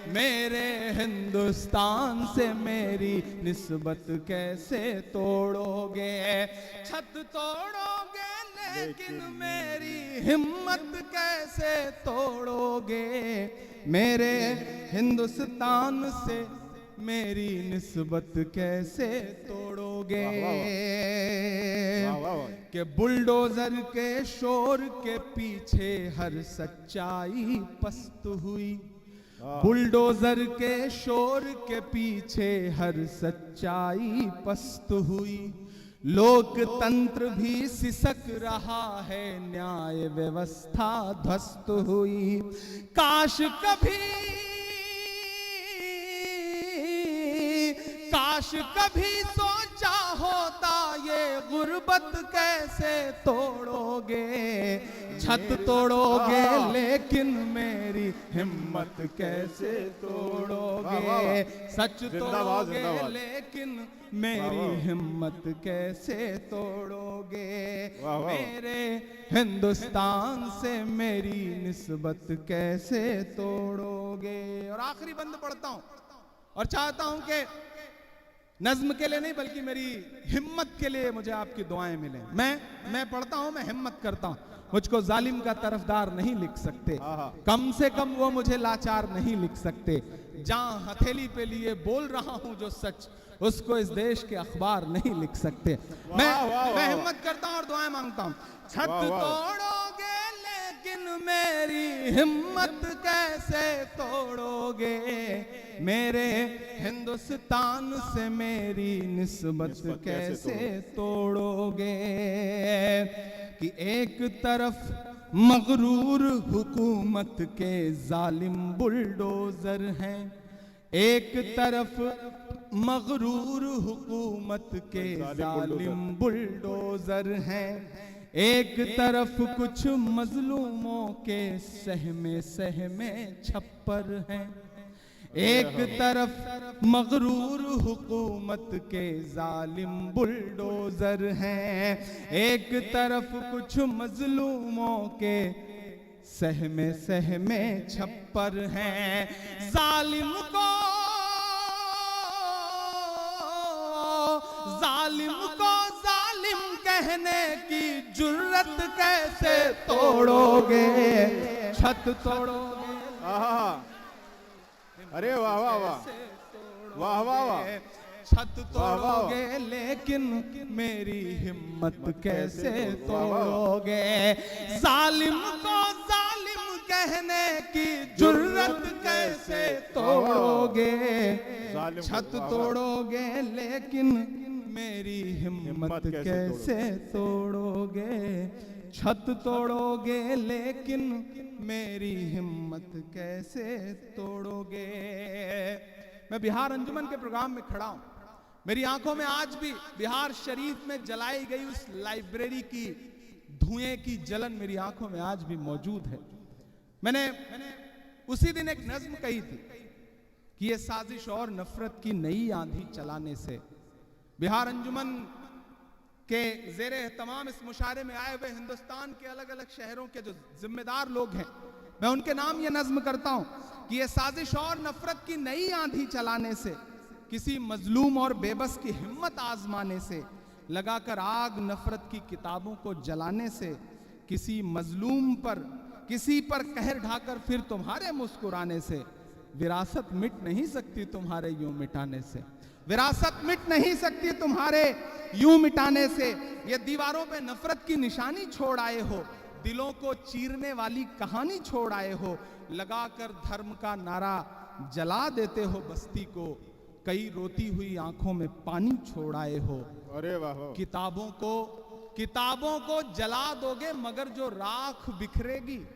मेरे हिंदुस्तान से मेरी निस्बत कैसे तोड़ोगे, छत तोड़ोगे लेकिन मेरी हिम्मत कैसे तोड़ोगे, मेरे हिंदुस्तान से मेरी निस्बत कैसे तोड़ोगे। कि बुलडोजर के शोर के पीछे हर सच्चाई पस्त हुई, बुलडोजर के शोर के पीछे हर सच्चाई पस्त हुई, लोकतंत्र भी सिसक रहा है, न्याय व्यवस्था ध्वस्त हुई, काश कभी सोचा होता ये गुर्बत कैसे तोड़ोगे, छत तोड़ोगे लेकिन मेरी हिम्मत कैसे तोड़ोगे, सच तोड़ोगे लेकिन मेरी हिम्मत कैसे तोड़ोगे, मेरे हिंदुस्तान से मेरी निस्बत कैसे तोड़ोगे। और आखिरी बंद पढ़ता हूं और चाहता हूं कि नज्म के लिए नहीं बल्कि मेरी हिम्मत के लिए मुझे आपकी दुआएं मिलें। मैं पढ़ता हूं, मैं हिम्मत करता हूं, मुझको जालिम का तरफदार नहीं लिख सकते, कम से कम वो मुझे लाचार नहीं लिख सकते, जहां हथेली पे लिए बोल रहा हूं जो सच उसको इस देश के अखबार नहीं लिख सकते। मैं हिम्मत करता हूं और दुआएं मांगता हूं। छत तोड़ोगे लेकिन मेरी हिम्मत कैसे तोड़ोगे, मेरे हिंदुस्तान से मेरी निस्बत कैसे तोड़ोगे। कि एक तरफ मगरूर हुकूमत के जालिम बुलडोजर हैं, एक तरफ मगरूर हुकूमत के जालिम बुलडोजर हैं, एक तरफ कुछ मजलूमों के सहमे सहमे छप्पर हैं, एक तरफ मगरूर हुकूमत के जालिम बुलडोजर हैं, एक तरफ कुछ मजलूमों के सहमे सहमे छप्पर हैं। जालिम जालिम कहने की जुर्रत कैसे तोड़ोगे, छत तोड़ोगे। अरे वाह वाह वाह वाह वाह वाह, छत तोड़ोगे लेकिन मेरी हिम्मत कैसे तोड़ोगे, जालिम को जालिम कहने की जुर्रत कैसे तोड़ोगे, छत तोड़ोगे लेकिन मेरी हिम्मत कैसे तोड़ोगे, छत तोड़ोगे लेकिन मेरी हिम्मत कैसे तोड़ोगे। मैं बिहार अंजुमन के प्रोग्राम में खड़ा हूं, मेरी आंखों में आज भी बिहार शरीफ में जलाई गई उस लाइब्रेरी की धुएं की जलन मेरी आंखों में आज भी मौजूद है। मैंने उसी दिन एक नज्म कही थी कि ये साजिश और नफरत की नई आंधी चलाने से बिहार अंजुमन के ज़ेरे तमाम इस मुशायरे में आए हुए हिंदुस्तान के अलग अलग शहरों के जो जिम्मेदार लोग हैं, मैं उनके नाम ये नज्म करता हूं कि ये साजिश और नफरत की नई आंधी चलाने से, किसी मजलूम और बेबस की हिम्मत आजमाने से, लगाकर आग नफरत की किताबों को जलाने से, किसी मजलूम पर किसी पर कहर ढाकर फिर तुम्हारे मुस्कुराने से, विरासत मिट नहीं सकती तुम्हारे यूं मिटाने से, विरासत मिट नहीं सकती तुम्हारे यूं मिटाने से। ये दीवारों पे नफरत की निशानी छोड़ आए हो, दिलों को चीरने वाली कहानी छोड़ आए हो, लगाकर धर्म का नारा जला देते हो बस्ती को, कई रोती हुई आंखों में पानी छोड़ आए हो। अरे वाह। किताबों को जला दोगे मगर जो राख बिखरेगी,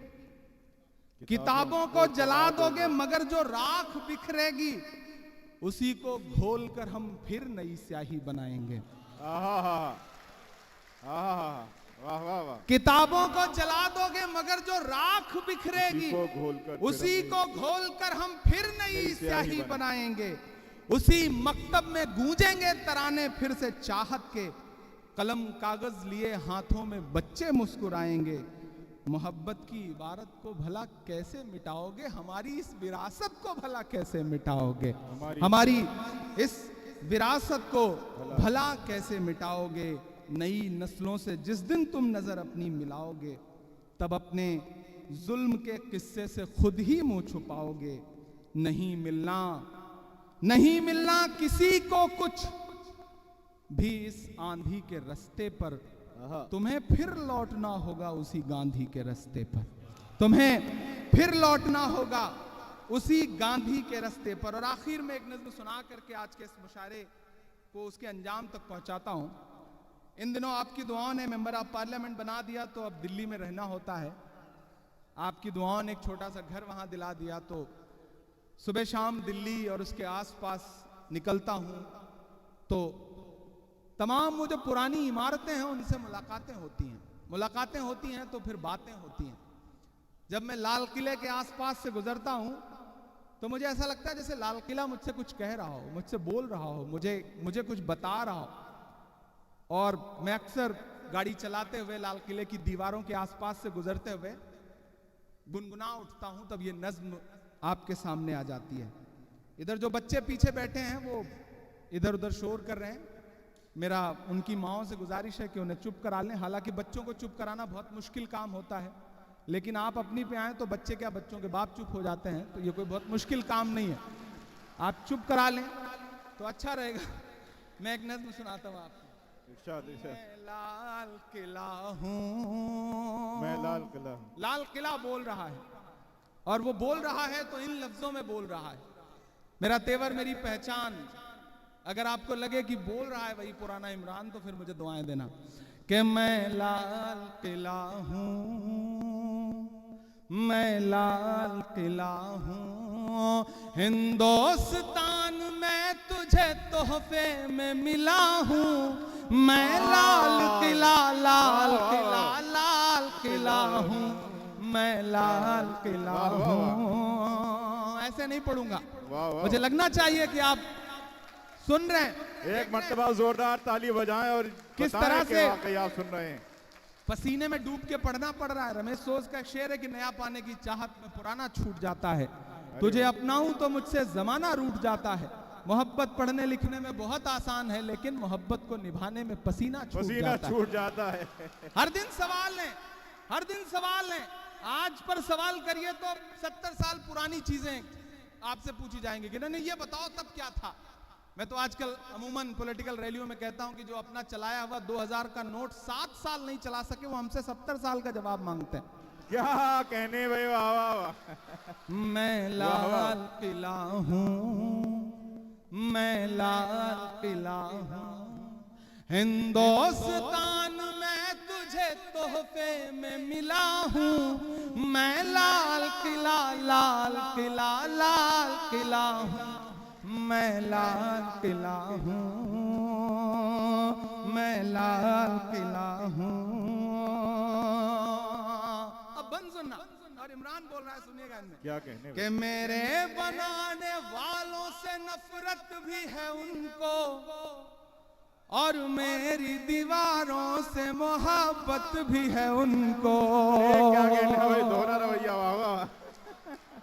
किताबों को जला दोगे मगर जो राख बिखरेगी, उसी को घोल कर हम फिर नई स्याही बनाएंगे। वाह वाह वाह। किताबों को जला दोगे मगर जो राख बिखरेगी, उसी को घोल कर हम फिर नई स्याही बनाएंगे। उसी मकतब में गूंजेंगे तराने फिर से चाहत के, कलम कागज लिए हाथों में बच्चे मुस्कुराएंगे। मोहब्बत की इबारत को भला कैसे मिटाओगे, हमारी इस विरासत को भला कैसे मिटाओगे, हमारी इस विरासत को भला कैसे मिटाओगे। नई नस्लों से जिस दिन तुम नजर अपनी मिलाओगे, तब अपने जुल्म के किस्से से खुद ही मुंह छुपाओगे। नहीं मिलना किसी को कुछ भी इस आंधी के रास्ते पर, तुम्हें फिर लौटना होगा उसी गांधी के रास्ते पर, तुम्हें फिर लौटना होगा उसी गांधी के रास्ते पर। और आखिर में एक नज़्म सुना करके आज के इस मुशायरे को उसके अंजाम तक पहुंचाता हूं। इन दिनों आपकी दुआओं ने मेंबर ऑफ पार्लियामेंट बना दिया, तो अब दिल्ली में रहना होता है। आपकी दुआओं ने एक छोटा सा घर वहां दिला दिया, तो सुबह शाम दिल्ली और उसके आसपास निकलता हूं तो तमाम वो जो पुरानी इमारतें हैं उनसे मुलाकातें होती हैं तो फिर बातें होती हैं। जब मैं लाल किले के आसपास से गुजरता हूं तो मुझे ऐसा लगता है जैसे लाल किला मुझसे कुछ कह रहा हो, मुझसे बोल रहा हो, मुझे कुछ बता रहा हो। और मैं अक्सर गाड़ी चलाते हुए लाल किले की दीवारों के आसपास से गुजरते हुए गुनगुना उठता हूं, तब ये नज्म आपके सामने आ जाती है। इधर जो बच्चे पीछे बैठे हैं वो इधर उधर शोर कर रहे हैं। मेरा उनकी माँओं से गुजारिश है कि उन्हें चुप करा लें। हालांकि बच्चों को चुप कराना बहुत मुश्किल काम होता है, लेकिन आप अपनी पे आए तो बच्चे क्या, बच्चों के बाप चुप हो जाते हैं, तो ये कोई बहुत मुश्किल काम नहीं है। आप चुप करा लें तो अच्छा रहेगा। मैं एक नज्म सुनाता हूँ आपको। मैं लाल किला हूँ, मैं लाल किला हूँ। लाल किला बोल रहा है, और वो बोल रहा है तो इन लफ्जों में बोल रहा है। मेरा तेवर मेरी पहचान, अगर आपको लगे कि बोल रहा है वही पुराना इमरान, तो फिर मुझे दुआएं देना कि मैं लाल किला हूँ, मैं लाल किला हूँ, हिंदुस्तान में तुझे तोहफे में मिला हूँ। मैं लाल किला, लाल किला, लाल किला हूँ, मैं लाल किला हूँ। ऐसे नहीं पढ़ूंगा, मुझे लगना चाहिए कि आप सुन रहे हैं। एक मर्तबा जोरदार ताली बजाएं और किस तरह से आप सुन रहे हैं। पसीने में डूब के पढ़ना पड़ रहा है। रमेश सोज का शेर है कि नया पाने की चाहत में पुराना छूट जाता है, तुझे अपनाऊं तो मुझसे जमाना रूठ जाता है। मोहब्बत पढ़ने लिखने में बहुत आसान है, लेकिन मोहब्बत को निभाने में पसीना छूट जाता है। हर दिन सवाल है, हर दिन सवाल है। आज पर सवाल करिए तो 70 साल पुरानी चीजें आपसे पूछी जाएंगी कि नहीं ये बताओ तब क्या था। मैं तो आजकल अमूमन पॉलिटिकल रैलियों में कहता हूं कि जो अपना चलाया हुआ 2000 का नोट 7 साल नहीं चला सके, वो हमसे 70 साल का जवाब मांगते हैं। क्या कहने भाई, वाह वाह वाह। मैं लाल किला हूँ, मैं लाल किला हूँ, हिंदुस्तान में तुझे तोहफे में मिला हूँ। मैं लाल किला, लाल किला, लाल किला हूँ, मैं लाल किला हूँ, मैं लाल किला हूँ। अब बंद सुनना, और इमरान बोल रहा है, सुनिएगा इनमें क्या कहने कि मेरे बनाने वालों से नफरत भी है उनको, और मेरी दीवारों से मोहब्बत भी है उनको। क्या कहने भाई, दोहरा रवैया, वाह वाह।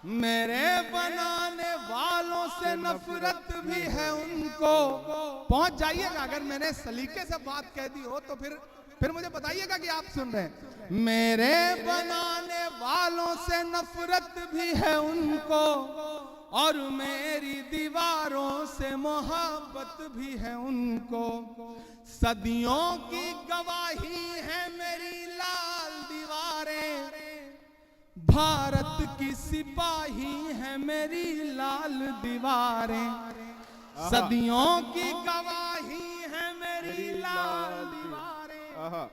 मेरे बनाने वालों से नफरत भी है उनको। पहुंच जाइएगा, अगर मैंने सलीके से बात कह दी हो तो फिर मुझे बताइएगा कि आप सुन रहे हैं। मेरे बनाने वालों से नफरत भी है उनको, और मेरी दीवारों से मोहब्बत भी है उनको। सदियों की गवाही है मेरी लाल दीवारें, भारत की सिपाही है मेरी लाल दीवारें। सदियों की गवाही है मेरी लाल दीवारें,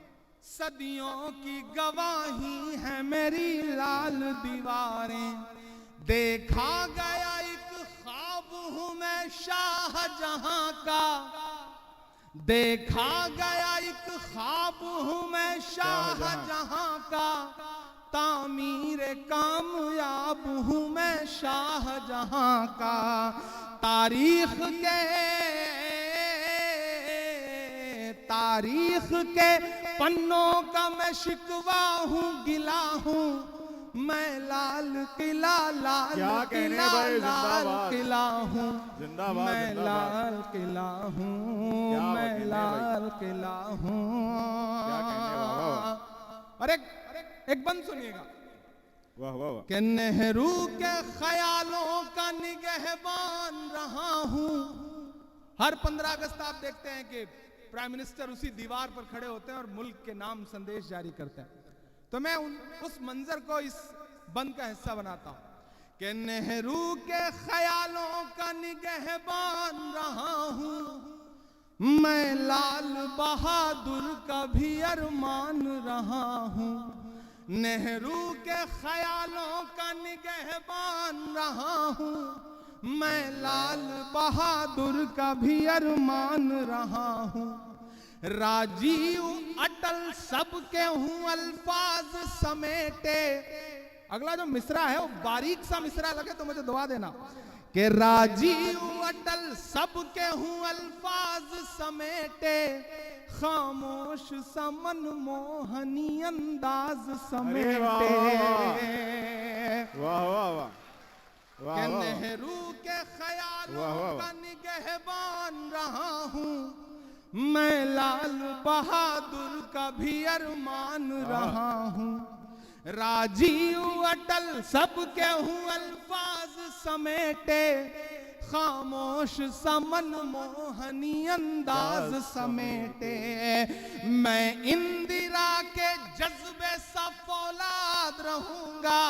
सदियों की गवाही है मेरी लाल दीवारें। देखा गया एक ख्वाब हूं मैं शाहजहां का, देखा गया एक ख्वाब हूं मैं शाहजहां का, तामीर कामयाब हूं मैं शाहजहां का। तारीख के पन्नों का मैं शिकवा हूं, गिला हूं मैं लाल किला, लाल किला, लाल किला हूं, मैं लाल किला हूं, मैं लाल किला हूं। और एक बंद सुनिएगा। वाह वाह वाह। कि नेहरू के ख्यालों का निगहबान रहा हूं। हर 15 अगस्त आप देखते हैं कि प्राइम मिनिस्टर उसी दीवार पर खड़े होते हैं और मुल्क के नाम संदेश जारी करते हैं। तो मैं उस मंजर को इस बंद का हिस्सा बनाता हूं कि नेहरू के ख्यालों का निगहबान रहा हूं, मैं लाल बहादुर का भी अरमान रहा हूं। नेहरू के ख्यालों का निगहबान रहा हूं, मैं लाल बहादुर का भी अरमान रहा हूं। राजीव अटल सबके हूं अल्फाज समेटे। अगला जो मिसरा है वो बारीक सा मिसरा लगे तो मुझे दुआ देना कि राजीव अटल सबके हूं अल्फाज समेटे, खामोश समन मोहनी अंदाज समेटे। वाह वाह वाह। कि नेहरू के ख्यालों का निगहबान रहा हूं, मैं लाल बहादुर का भी अरमान रहा हूं। राजीव अटल सबके हूं अल्फाज समेटे, खामोश समन मोहनी अंदाज समेटे। मैं इंदिरा के जज्बे सा फौलाद रहूंगा।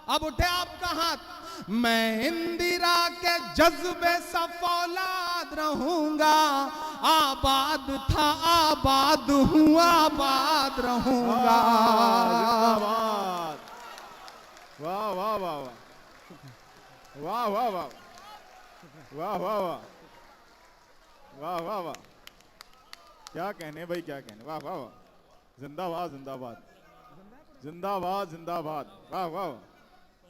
अब उठे आपका हाथ। मैं इंदिरा के जज्बे सा फौलाद रहूंगा, आबाद था आबाद हूं आबाद रहूंगा। वाह वाह वाह वाह वाह वाह वाह वाह वाह वाह वाह वाह वाह। क्या कहने भाई, क्या कहने। वाह वाह वाह। जिंदाबाद जिंदाबाद जिंदाबाद जिंदाबाद। वाह वाह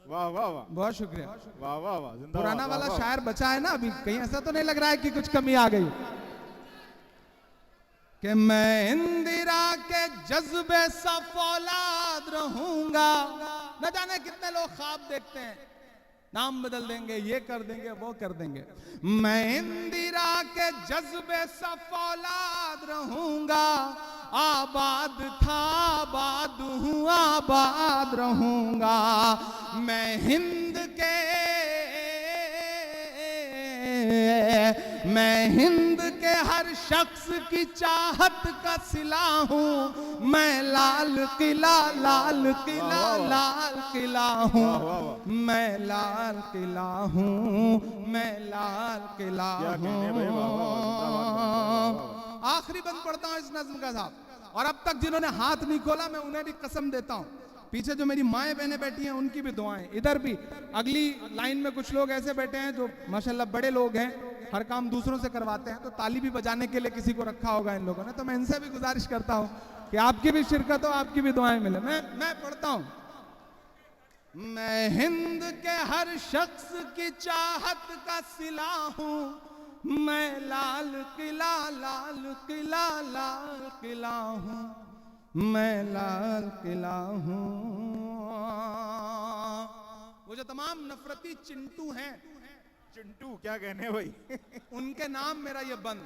वाह वाह वाह। बहुत शुक्रिया। वाह वाह वाह। जिंदाबाद। पुराना वाला शायर बचा है ना अभी? कहीं ऐसा तो नहीं लग रहा है कि कुछ कमी आ गई? कि मैं इंदिरा के जज्बे सा फौलाद रहूंगा। न जाने कितने लोग ख्वाब देखते हैं, नाम बदल देंगे, ये कर देंगे, वो कर देंगे। मैं इंदिरा के जज्बे सा फौलाद रहूंगा, आबाद था आबाद हूं आबाद रहूंगा। मैं हिंद के हर शख्स की चाहत का सिला हूं, मैं लाल किला लाल किला लाल किला हूं, मैं लाल किला हूं, मैं लाल किला हूं। आखिरी बंद पढ़ता हूं इस नज्म का साहब। और अब तक जिन्होंने हाथ नहीं खोला मैं उन्हें भी कसम देता हूं, पीछे जो मेरी माएँ बहनें बैठी हैं उनकी भी दुआएं, इधर भी अगली लाइन में कुछ लोग ऐसे बैठे हैं जो माशाल्लाह बड़े लोग हैं, हर काम दूसरों से करवाते हैं, तो ताली भी बजाने के लिए किसी को रखा होगा इन लोगों ने। तो मैं इनसे भी गुजारिश करता हूं कि आपकी भी शिरकत हो, आपकी भी दुआएं मिले। मैं पढ़ता हूं। मैं हिंद के हर शख्स की चाहत का सिला हूं, मैं लाल किला लाल किला लाल किला हूं, मैं लाल किला हूं। वो जो तमाम नफरती चिंटू हैं, चिंटू क्या कहने भाई उनके नाम मेरा ये बंद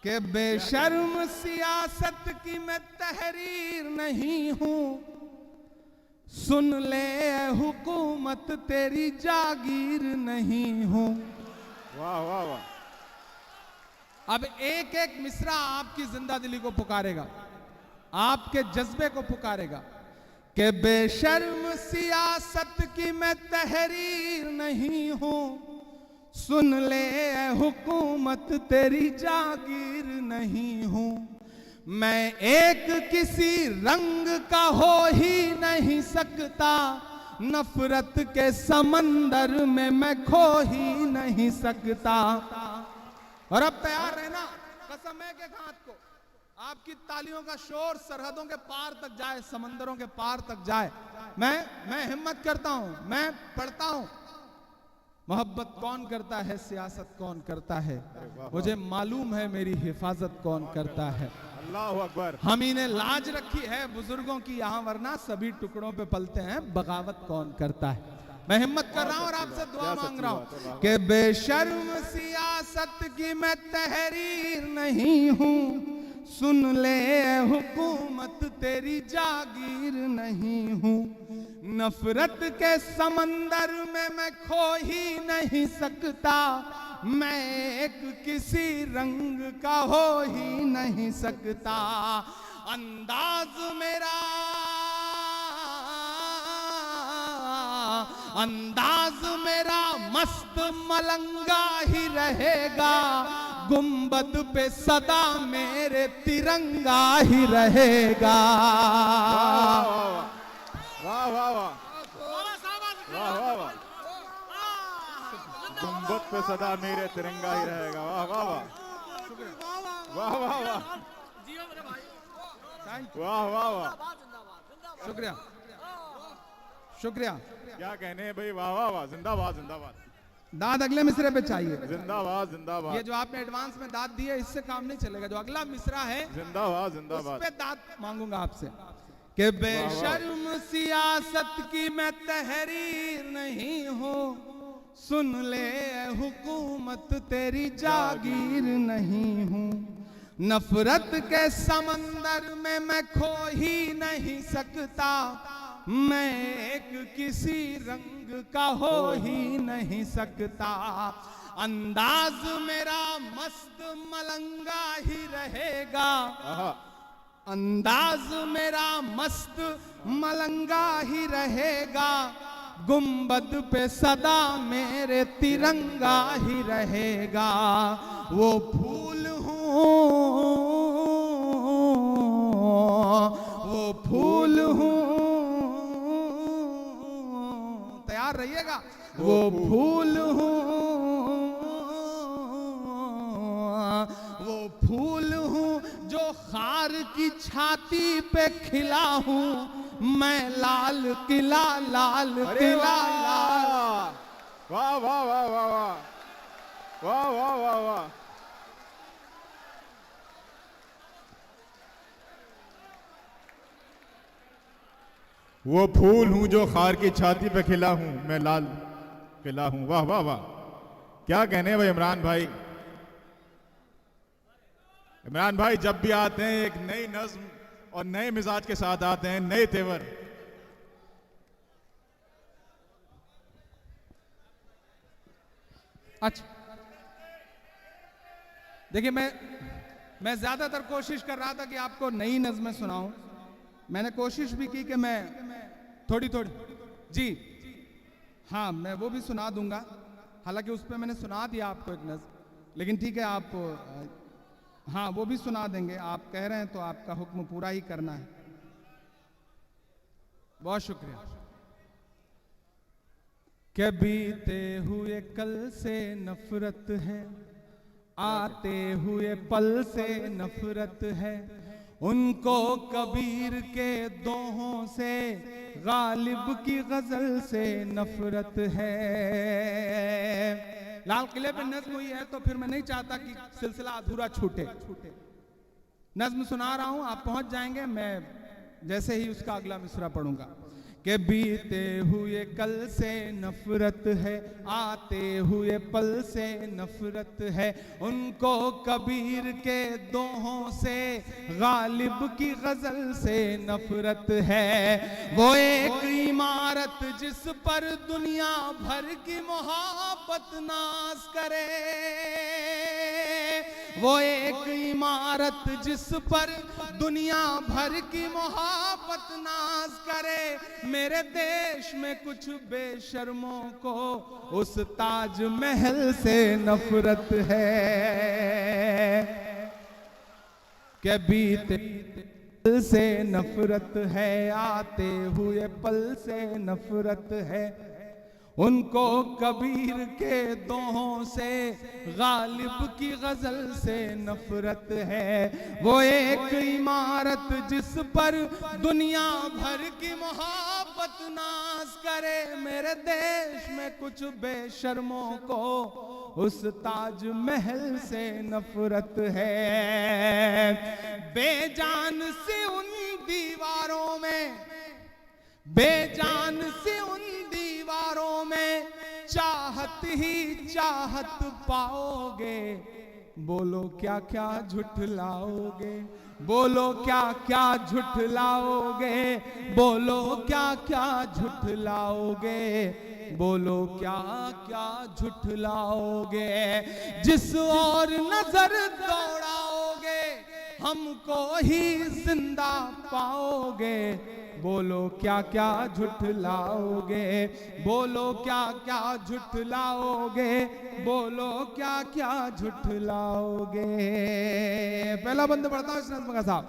कि बेशर्म सियासत की मैं तहरीर नहीं हूं, सुन ले ए हुकूमत तेरी जागीर नहीं हूं। वाह वाह वाह। अब एक एक मिसरा आपकी जिंदा दिली को पुकारेगा, आपके जज्बे को पुकारेगा कि बेशर्म सियासत की मैं तहरीर नहीं हूं, सुन ले ए हुकूमत तेरी जागीर नहीं हूं। मैं एक किसी रंग का हो ही नहीं सकता, नफरत के समंदर में मैं खो ही नहीं सकता। और अब तैयार रहना, कसम है कि हाथ को आपकी तालियों का शोर सरहदों के पार तक जाए, समंदरों के पार तक जाए। मैं हिम्मत करता हूं, मैं पढ़ता हूं, मोहब्बत कौन करता है, सियासत कौन करता है, मुझे मालूम है मेरी हिफाजत कौन करता है। अल्लाह अकबर। हम ही ने लाज रखी है बुजुर्गों की यहाँ, वरना सभी टुकड़ों पे पलते हैं, बगावत कौन करता है। मैं हिम्मत कर रहा हूं और आपसे दुआ मांग रहा हूं कि बेशर्म सियासत की मैं तहरीर नहीं हूं, सुन ले हुकूमत तेरी जागीर नहीं हूं। नफरत के समंदर में मैं खो ही नहीं सकता, मैं एक किसी रंग का हो ही नहीं सकता। अंदाज मेरा मस्त मलंगा ही रहेगा, गुंबद पे सदा मेरे तिरंगा ही रहेगा। वाह वाह वाह वाह वाह वाह। गुंबद पे सदा मेरे तिरंगा ही रहेगा। वाह वाह वाह वाह वाह वाह वाह वाह वाह। शुक्रिया शुक्रिया। क्या कहने हैं भाई, वाह वाह वाह। जिंदाबाद जिंदाबाद। दाद अगले मिसरे पे चाहिए। जिंदाबाद जिंदाबाद। ये जो आपने एडवांस में दाद दी है इससे काम नहीं चलेगा, जो अगला मिसरा है जिंदाबाद जिंदाबाद, उस पे दाद मांगूंगा आपसे कि बेशर्म सियासत की मैं तहरीर नहीं हूं, सुन ले हुकूमत तेरी जागीर नहीं हूं। नफरत के समंदर में मैं खो ही नहीं सकता, मैं एक किसी रंग का हो ही नहीं सकता। अंदाज मेरा मस्त मलंगा ही रहेगा, अंदाज मेरा मस्त मलंगा ही रहेगा, गुंबद पे सदा मेरे तिरंगा ही रहेगा। वो फूल हूँ, वो फूल हूँ, तैयार रहिएगा। वो फूल हूँ, वो फूल हूँ जो खार की छाती पे खिला हूँ, मैं लाल किला लाल किला लाल। वाह वाह वाह वाह वाह वाह वाह वाह वाह। वो फूल हूं जो खार की छाती पे खिला हूं, मैं लाल किला हूं। वाह वाह वाह। क्या कहने भाई इमरान भाई। इमरान भाई जब भी आते हैं एक नई नज्म और नए मिजाज के साथ आते हैं, नए तेवर। अच्छा देखिए, मैं ज्यादातर कोशिश कर रहा था कि आपको नई नज़में सुनाऊं। मैंने कोशिश भी की कि मैं थोड़ी थोड़ी जी हाँ मैं वो भी सुना दूंगा, हालांकि उस पर मैंने सुना दिया आपको एक नज़्म, लेकिन ठीक है आप हाँ वो भी सुना देंगे। आप कह रहे हैं तो आपका हुक्म पूरा ही करना है। बहुत शुक्रिया। क्या बीते हुए कल से नफरत है, आते हुए पल से नफरत है, उनको कबीर के दोहों से, गालिब की गजल से नफरत है। लाल किले पे नज्म हुई है तो फिर मैं नहीं चाहता कि सिलसिला अधूरा छूटे। नज्म सुना रहा हूं, आप पहुंच जाएंगे, मैं जैसे ही उसका अगला मिसरा पढ़ूंगा कि बीते हुए कल से नफरत है, आते हुए पल से नफरत है। उनको कबीर के दोहों से, गालिब की गजल से नफरत है। वो एक इमारत जिस पर दुनिया भर की मोहब्बत नाज करे, वो एक इमारत जिस पर दुनिया भर की मोहब्बत नाज करे। मेरे देश में कुछ बेशर्मों को उस ताजमहल से नफरत है कि बीते पल से नफरत है, आते हुए पल से नफरत है। उनको कबीर के दोहों से, गालिब की गजल से नफरत है। वो एक इमारत जिस पर दुनिया भर की मोहब्बत नाज करे। मेरे देश में कुछ बेशर्मों को उस ताजमहल से नफरत है। बेजान से उन दीवारों में, बेजान से उन दीवारों में चाहत ही चाहत पाओगे। बोलो क्या क्या झुठलाओगे, बोलो क्या क्या झुठलाओगे, बोलो क्या क्या झुठलाओगे, बोलो क्या क्या झुठलाओगे। जिस और नजर दौड़ाओगे हमको ही जिंदा पाओगे। बोलो क्या क्या झुठलाओगे, बोलो क्या क्या झुठलाओगे, बोलो क्या क्या झुठलाओगे। पहला बंद पढ़ता हूं इस नज़्म का साहब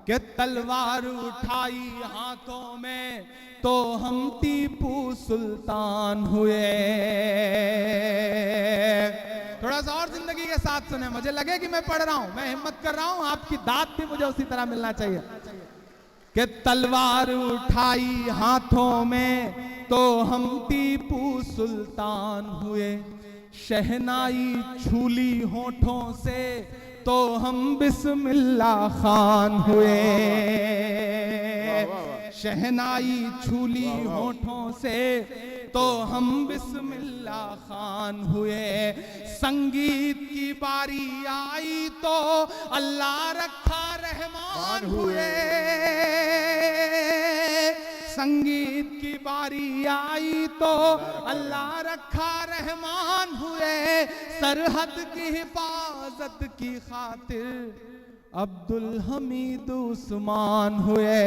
कि तलवार उठाई हाथों में तो हम टीपू सुल्तान हुए। थोड़ा सा और जिंदगी के साथ सुने, मुझे लगे कि मैं पढ़ रहा हूं, मैं हिम्मत कर रहा हूं, आपकी दाद भी मुझे उसी तरह मिलना चाहिए। कि तलवार उठाई हाथों में तो हम टीपू सुल्तान हुए। शहनाई छूली होठों से तो हम बिस्मिल्लाह खान हुए। शहनाई छूली होठों से तो हम बिस्मिल्लाह खान हुए। संगीत की बारी आई तो अल्लाह रखा रहमान हुए। संगीत की बारी आई तो अल्लाह रखा रहमान हुए। सरहद की हिफाजत की खातिर अब्दुल हमीद उस्मान हुए।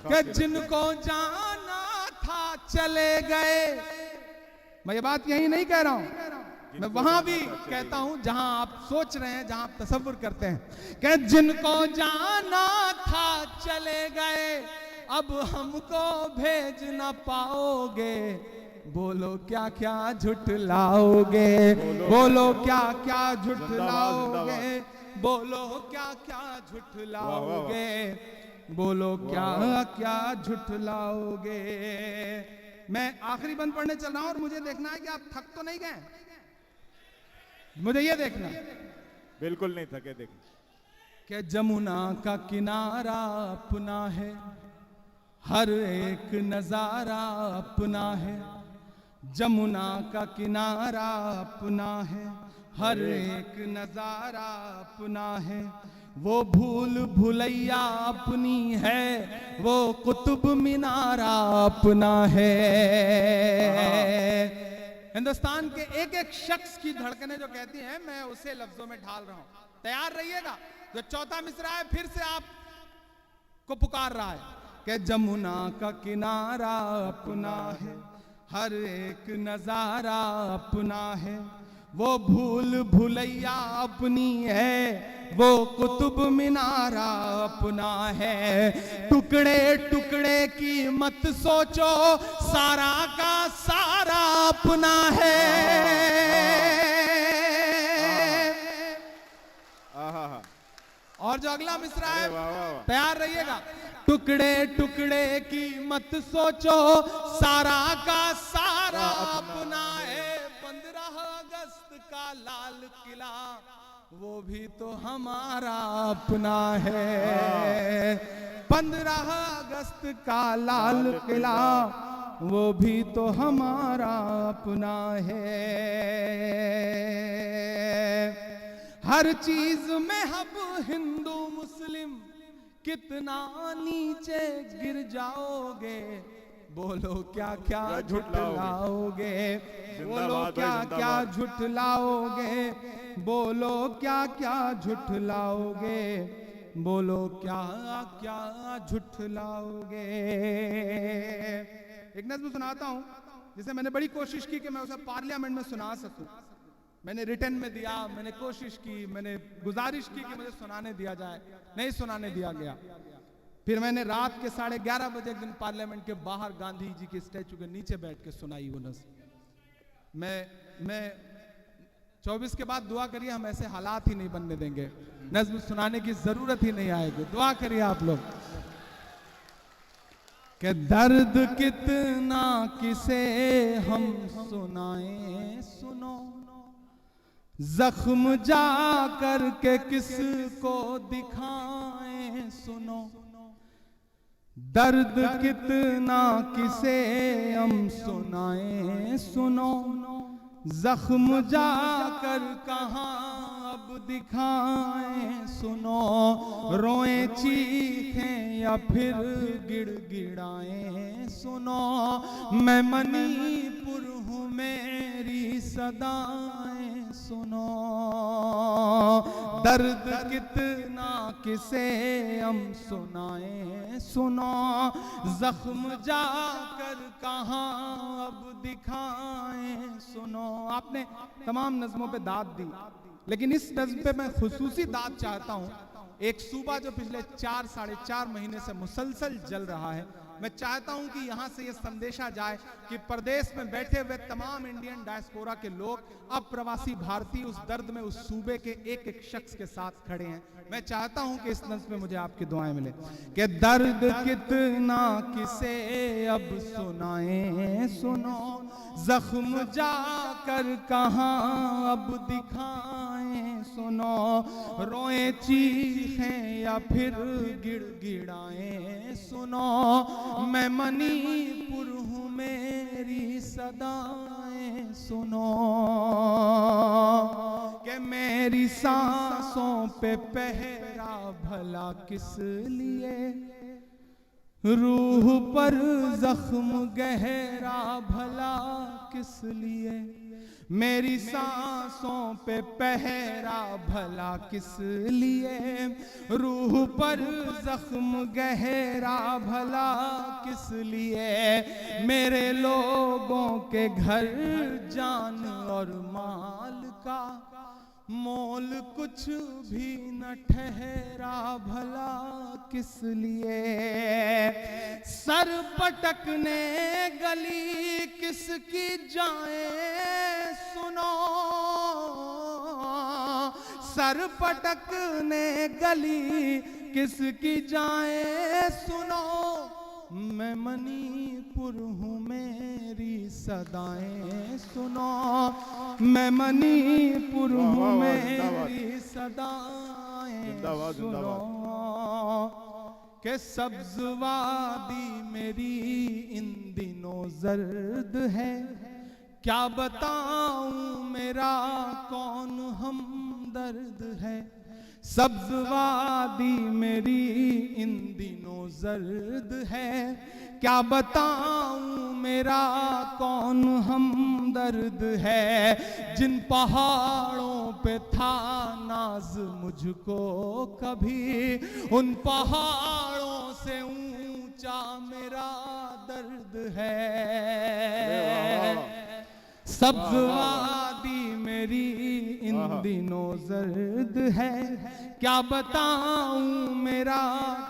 कि जिनको जाना था चले गए। मैं ये बात यही नहीं कह रहा हूं, मैं वहां भी कहता हूं जहां आप सोच रहे हैं, जहां आप तसव्वुर करते हैं कि जिनको जाना था चले गए, अब हमको भेज ना पाओगे। बोलो क्या क्या झुठलाओगे, बोलो क्या क्या झुठलाओगे, बोलो क्या क्या झुठलाओगे, बोलो क्या क्या झुठलाओगे। मैं आखिरी बंद पढ़ने चल रहा हूं और मुझे देखना है कि आप थक तो नहीं गए। मुझे ये देखना, बिल्कुल नहीं थके। देख कि जमुना का किनारा अपना है, हर एक नजारा अपना है। जमुना का किनारा अपना है, हर एक नजारा अपना है। वो भूल भुलैया अपनी है, वो कुतुब मीनारा अपना है। हिंदुस्तान के एक एक शख्स की धड़कनें जो कहती हैं, मैं उसे लफ्जों में ढाल रहा हूं। तैयार रहिएगा। जो चौथा मिसरा है फिर से आप को पुकार रहा है कि जमुना का किनारा अपना है, हर एक नजारा अपना है। वो भूल भुलैया अपनी है, वो कुतुब मीनारा अपना है। टुकड़े टुकड़े की मत सोचो, सारा का सारा अपना है। और जो अगला मिसरा है, तैयार रहिएगा। टुकड़े टुकड़े की मत सोचो, सारा का सारा अपना है। 15 अगस्त का लाल किला वो भी तो हमारा अपना है। 15 अगस्त का लाल किला वो भी तो हमारा अपना है। हर चीज में अब हिंदू मुस्लिम कितना नीचे गिर जाओगे, बोलो क्या क्या झुठलाओगे, बोलो क्या क्या झुठलाओगे, बोलो क्या क्या झुठलाओगे, बोलो क्या क्या झुठलाओगे। एक नज़्म सुनाता हूं जिसे मैंने बड़ी कोशिश की कि मैं उसे पार्लियामेंट में सुना सकूं। मैंने रिटर्न में दिया, मैंने कोशिश की, मैंने गुजारिश की कि मुझे सुनाने दिया जाए, नहीं सुनाने दिया गया। फिर मैंने रात के 11:30 बजे एक दिन पार्लियामेंट के बाहर गांधी जी के स्टैचू के नीचे बैठ के सुनाई वो नज़्म। मैं 24 के बाद दुआ करिए, हम ऐसे हालात ही नहीं बनने देंगे, नज़्म सुनाने की जरूरत ही नहीं आएगी। दुआ करिए आप लोग कि दर्द कितना किसे हम सुनाएं सुनो, जख्म जा कर के किसको दिखाएं सुनो, दर्द कितना किसे हम सुनाएं सुनो, जख्म जा कर कहाँ अब दिखाएं सुनो, रोएं चीखें या फिर गिड़गिड़ाएं सुनो, मैं मणिपुर हूँ मेरी सदाएं सुनो, दर्द कितना किसे हम सुनाएं सुनो, जख्म जाकर कहाँ अब दिखाएं सुनो। आपने तमाम नज़्मों पे दाद दी, लेकिन इस नज़्म पे मैं खुसूसी दाद चाहता हूं। एक सूबा जो पिछले 4-4.5 महीने से मुसलसल जल रहा है, मैं चाहता हूं कि यहां से यह संदेशा जाए कि प्रदेश में बैठे हुए तमाम इंडियन डायस्पोरा के लोग, अब प्रवासी भारतीय उस दर्द में उस सूबे के एक एक शख्स के साथ खड़े हैं। मैं चाहता हूं कि इस नज़्म में मुझे आपकी दुआएं मिले कि दर्द कितना किसे अब सुनाएं सुनो, जख्म जाकर कहाँ अब दिखाएं सुनो, रोएं चीखें या फिर गिड़गिड़ाएं सुनो, मैं मणिपुर हूँ मेरी सदाएं सुनो, कि मेरी सांसों पे पहरा भला किस लिए, रूह पर जख्म गहरा भला किस लिए, मेरी सांसों पे पहरा भला किस लिए, रूह पर जख्म गहरा भला किस लिए, मेरे लोगों के घर जान और माल का मोल कुछ भी न ठहरा भला किस लिए, सर पटकने गली किसकी जाए सुनो, सर पटकने गली किसकी जाए सुनो, मैं मणिपुर हूँ मेरी सदाएं सुनो, मैं मणिपुर हूँ मेरी सदाएं सुनो, के सब्ज़वादी मेरी इन दिनों जर्द है, क्या बताऊं मेरा कौन हमदर्द है, सब्ज़वादी मेरी इन दिनों जर्द है, क्या बताऊं मेरा कौन हमदर्द है, जिन पहाड़ों पे था नाज मुझको कभी, उन पहाड़ों से ऊंचा मेरा दर्द है, सब्ज़वादी मेरी इन दिनों जर्द है, क्या बताऊं मेरा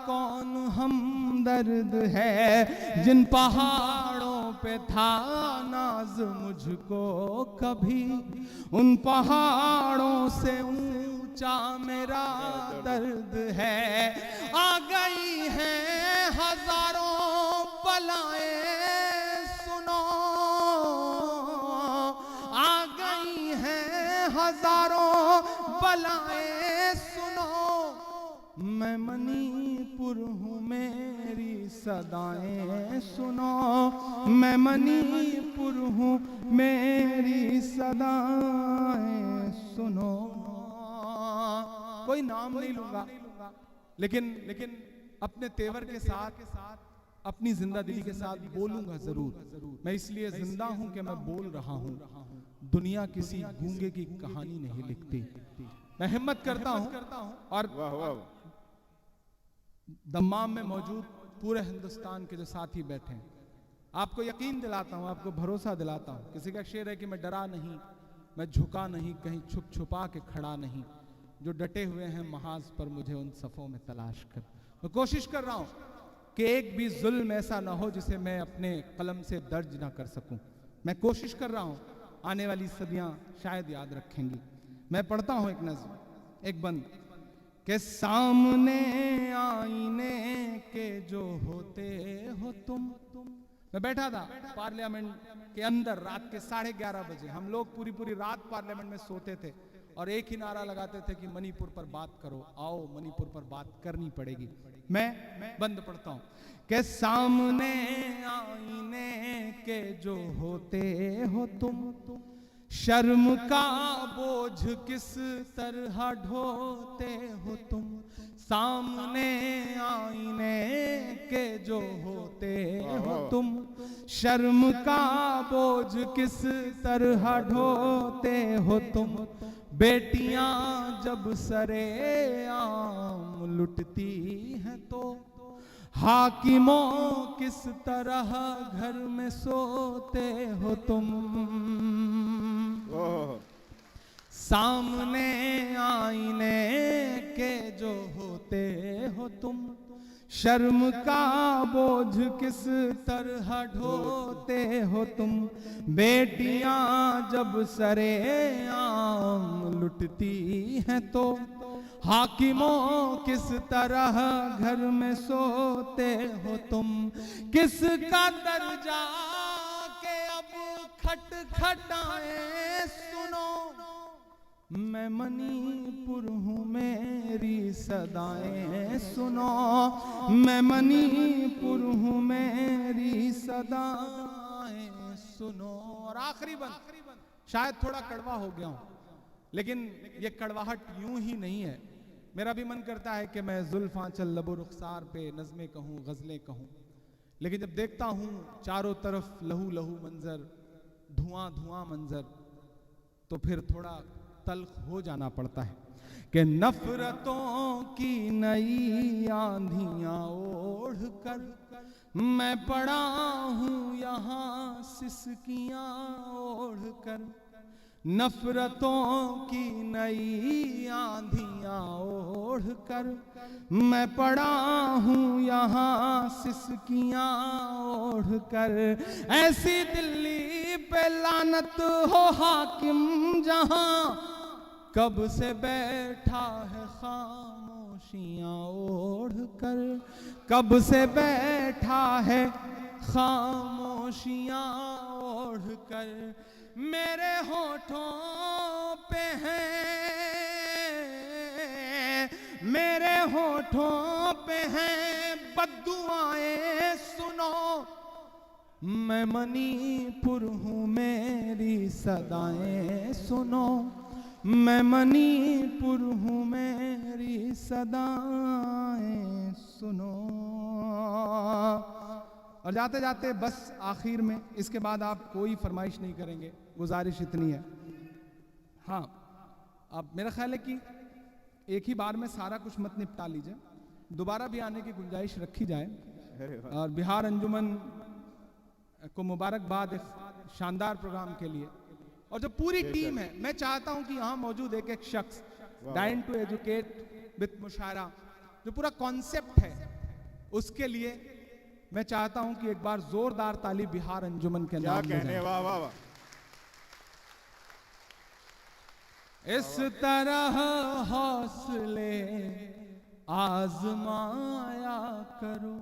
कौन हमदर्द है, जिन पहाड़ों पे था नाज मुझको कभी, उन पहाड़ों से ऊंचा मेरा दर्द है, आ गई हैं हजारों बलाएं सुनो, आ गई हैं हजारों बलाएं सुनो, मैं मणिपुर हूँ मेरी सदाएं सुनो, मैं मणिपुर हूँ मेरी सदाएं सुनो। कोई नाम नहीं लूंगा, लेकिन अपने तेवर के साथ अपनी जिंदा दिली के साथ बोलूंगा जरूर। मैं इसलिए जिंदा हूं कि मैं बोल रहा हूं। दुनिया किसी गूंगे की कहानी नहीं लिखती। मैं हिम्मत करता हूं और दम्माम में मौजूद पूरे हिंदुस्तान के जो साथी बैठे हैं, आपको यकीन दिलाता हूं, आपको भरोसा दिलाता हूं। किसी का शेर है कि मैं डरा नहीं, मैं झुका नहीं, कहीं छुप छुपा के खड़ा नहीं, जो डटे हुए हैं महाज पर मुझे उन सफों में तलाश कर। मैं कोशिश कर रहा हूं कि एक भी जुल्म ऐसा ना हो जिसे मैं अपने कलम से दर्ज ना कर सकूं। मैं कोशिश कर रहा हूं, आने वाली सदियां शायद याद रखेंगी। मैं पढ़ता हूं एक नज़्म, एक बंद के सामने आईने के जो होते हो तुम। मैं बैठा था पार्लियामेंट के अंदर रात के 11:30 बजे। हम लोग पूरी रात पार्लियामेंट में सोते थे और एक ही नारा लगाते थे कि मणिपुर पर बात करो, आओ मणिपुर पर बात करनी पड़ेगी। मैं बंद पढ़ता हूं कि सामने आईने के जो होते हो तुम, शर्म का बोझ किस तरह ढोते हो तुम। सामने आईने के जो होते हो तुम, शर्म का बोझ किस तरह ढोते हो तुम। बेटियां जब सरे आम लुटती हैं तो हाकिमों किस तरह घर में सोते हो तुम। सामने आईने के जो होते हो तुम, शर्म का बोझ किस तरह ढोते हो तुम। बेटियां जब सरे आम लुटती हैं तो हाकिमों किस तरह घर में सोते हो तुम। किसका दर्जा के अब खटखटाए सुनो, मैं मणिपुर हूँ मेरी सदाएं सुनो, मैं मणिपुर हूँ मेरी सदाएं सुनो। और आखिरी बंद, शायद थोड़ा कड़वा हो गया हूं, लेकिन ये कड़वाहट यूं ही नहीं है। मेरा भी मन करता है कि मैं जुल्फांचल लबो रुखसार पे नज़में कहूँ, गज़लें कहूँ, लेकिन जब देखता हूँ चारों तरफ लहू लहू मंजर, धुआं धुआं मंजर, तो फिर थोड़ा तल्ख हो जाना पड़ता है कि नफरतों की नई आंधियां ओढ़ कर मैं पड़ा हूं यहाँ सिसकियां ओढ़ कर। नफरतों की नई आंधियां ओढ़ कर मैं पड़ा हूं यहाँ सिसकियां ओढ़ कर। ऐसी दिल्ली पे लानत हो हाकिम जहां कब से बैठा है खामोशियां ओढ़ कर, कब से बैठा है खामोशियां ओढ़ कर। मेरे होठों पे है, मेरे होठों पे है बद्दुआएं सुनो, मैं मणिपुर हूँ मेरी सदाएं सुनो, मैं मणिपुर हूँ मेरी सदाएं सुनो। और जाते जाते बस आखिर में, इसके बाद आप कोई फरमाइश नहीं करेंगे, गुजारिश इतनी है। हाँ, अब मेरा ख्याल है कि एक ही बार में सारा कुछ मत निपटा लीजिए, दोबारा भी आने की गुंजाइश रखी जाए। और बिहार अंजुमन को मुबारकबाद इस शानदार प्रोग्राम के लिए। और जो पूरी टीम है, मैं चाहता हूं कि यहाँ मौजूद एक एक शख्स डाइन टू एजुकेट विद मुशायरा, जो पूरा कॉन्सेप्ट है, उसके लिए मैं चाहता हूं कि एक बार जोरदार ताली बिहार अंजुमन के नाम में। वाह वाह वाह। इस तरह हौसले आजमाया करो,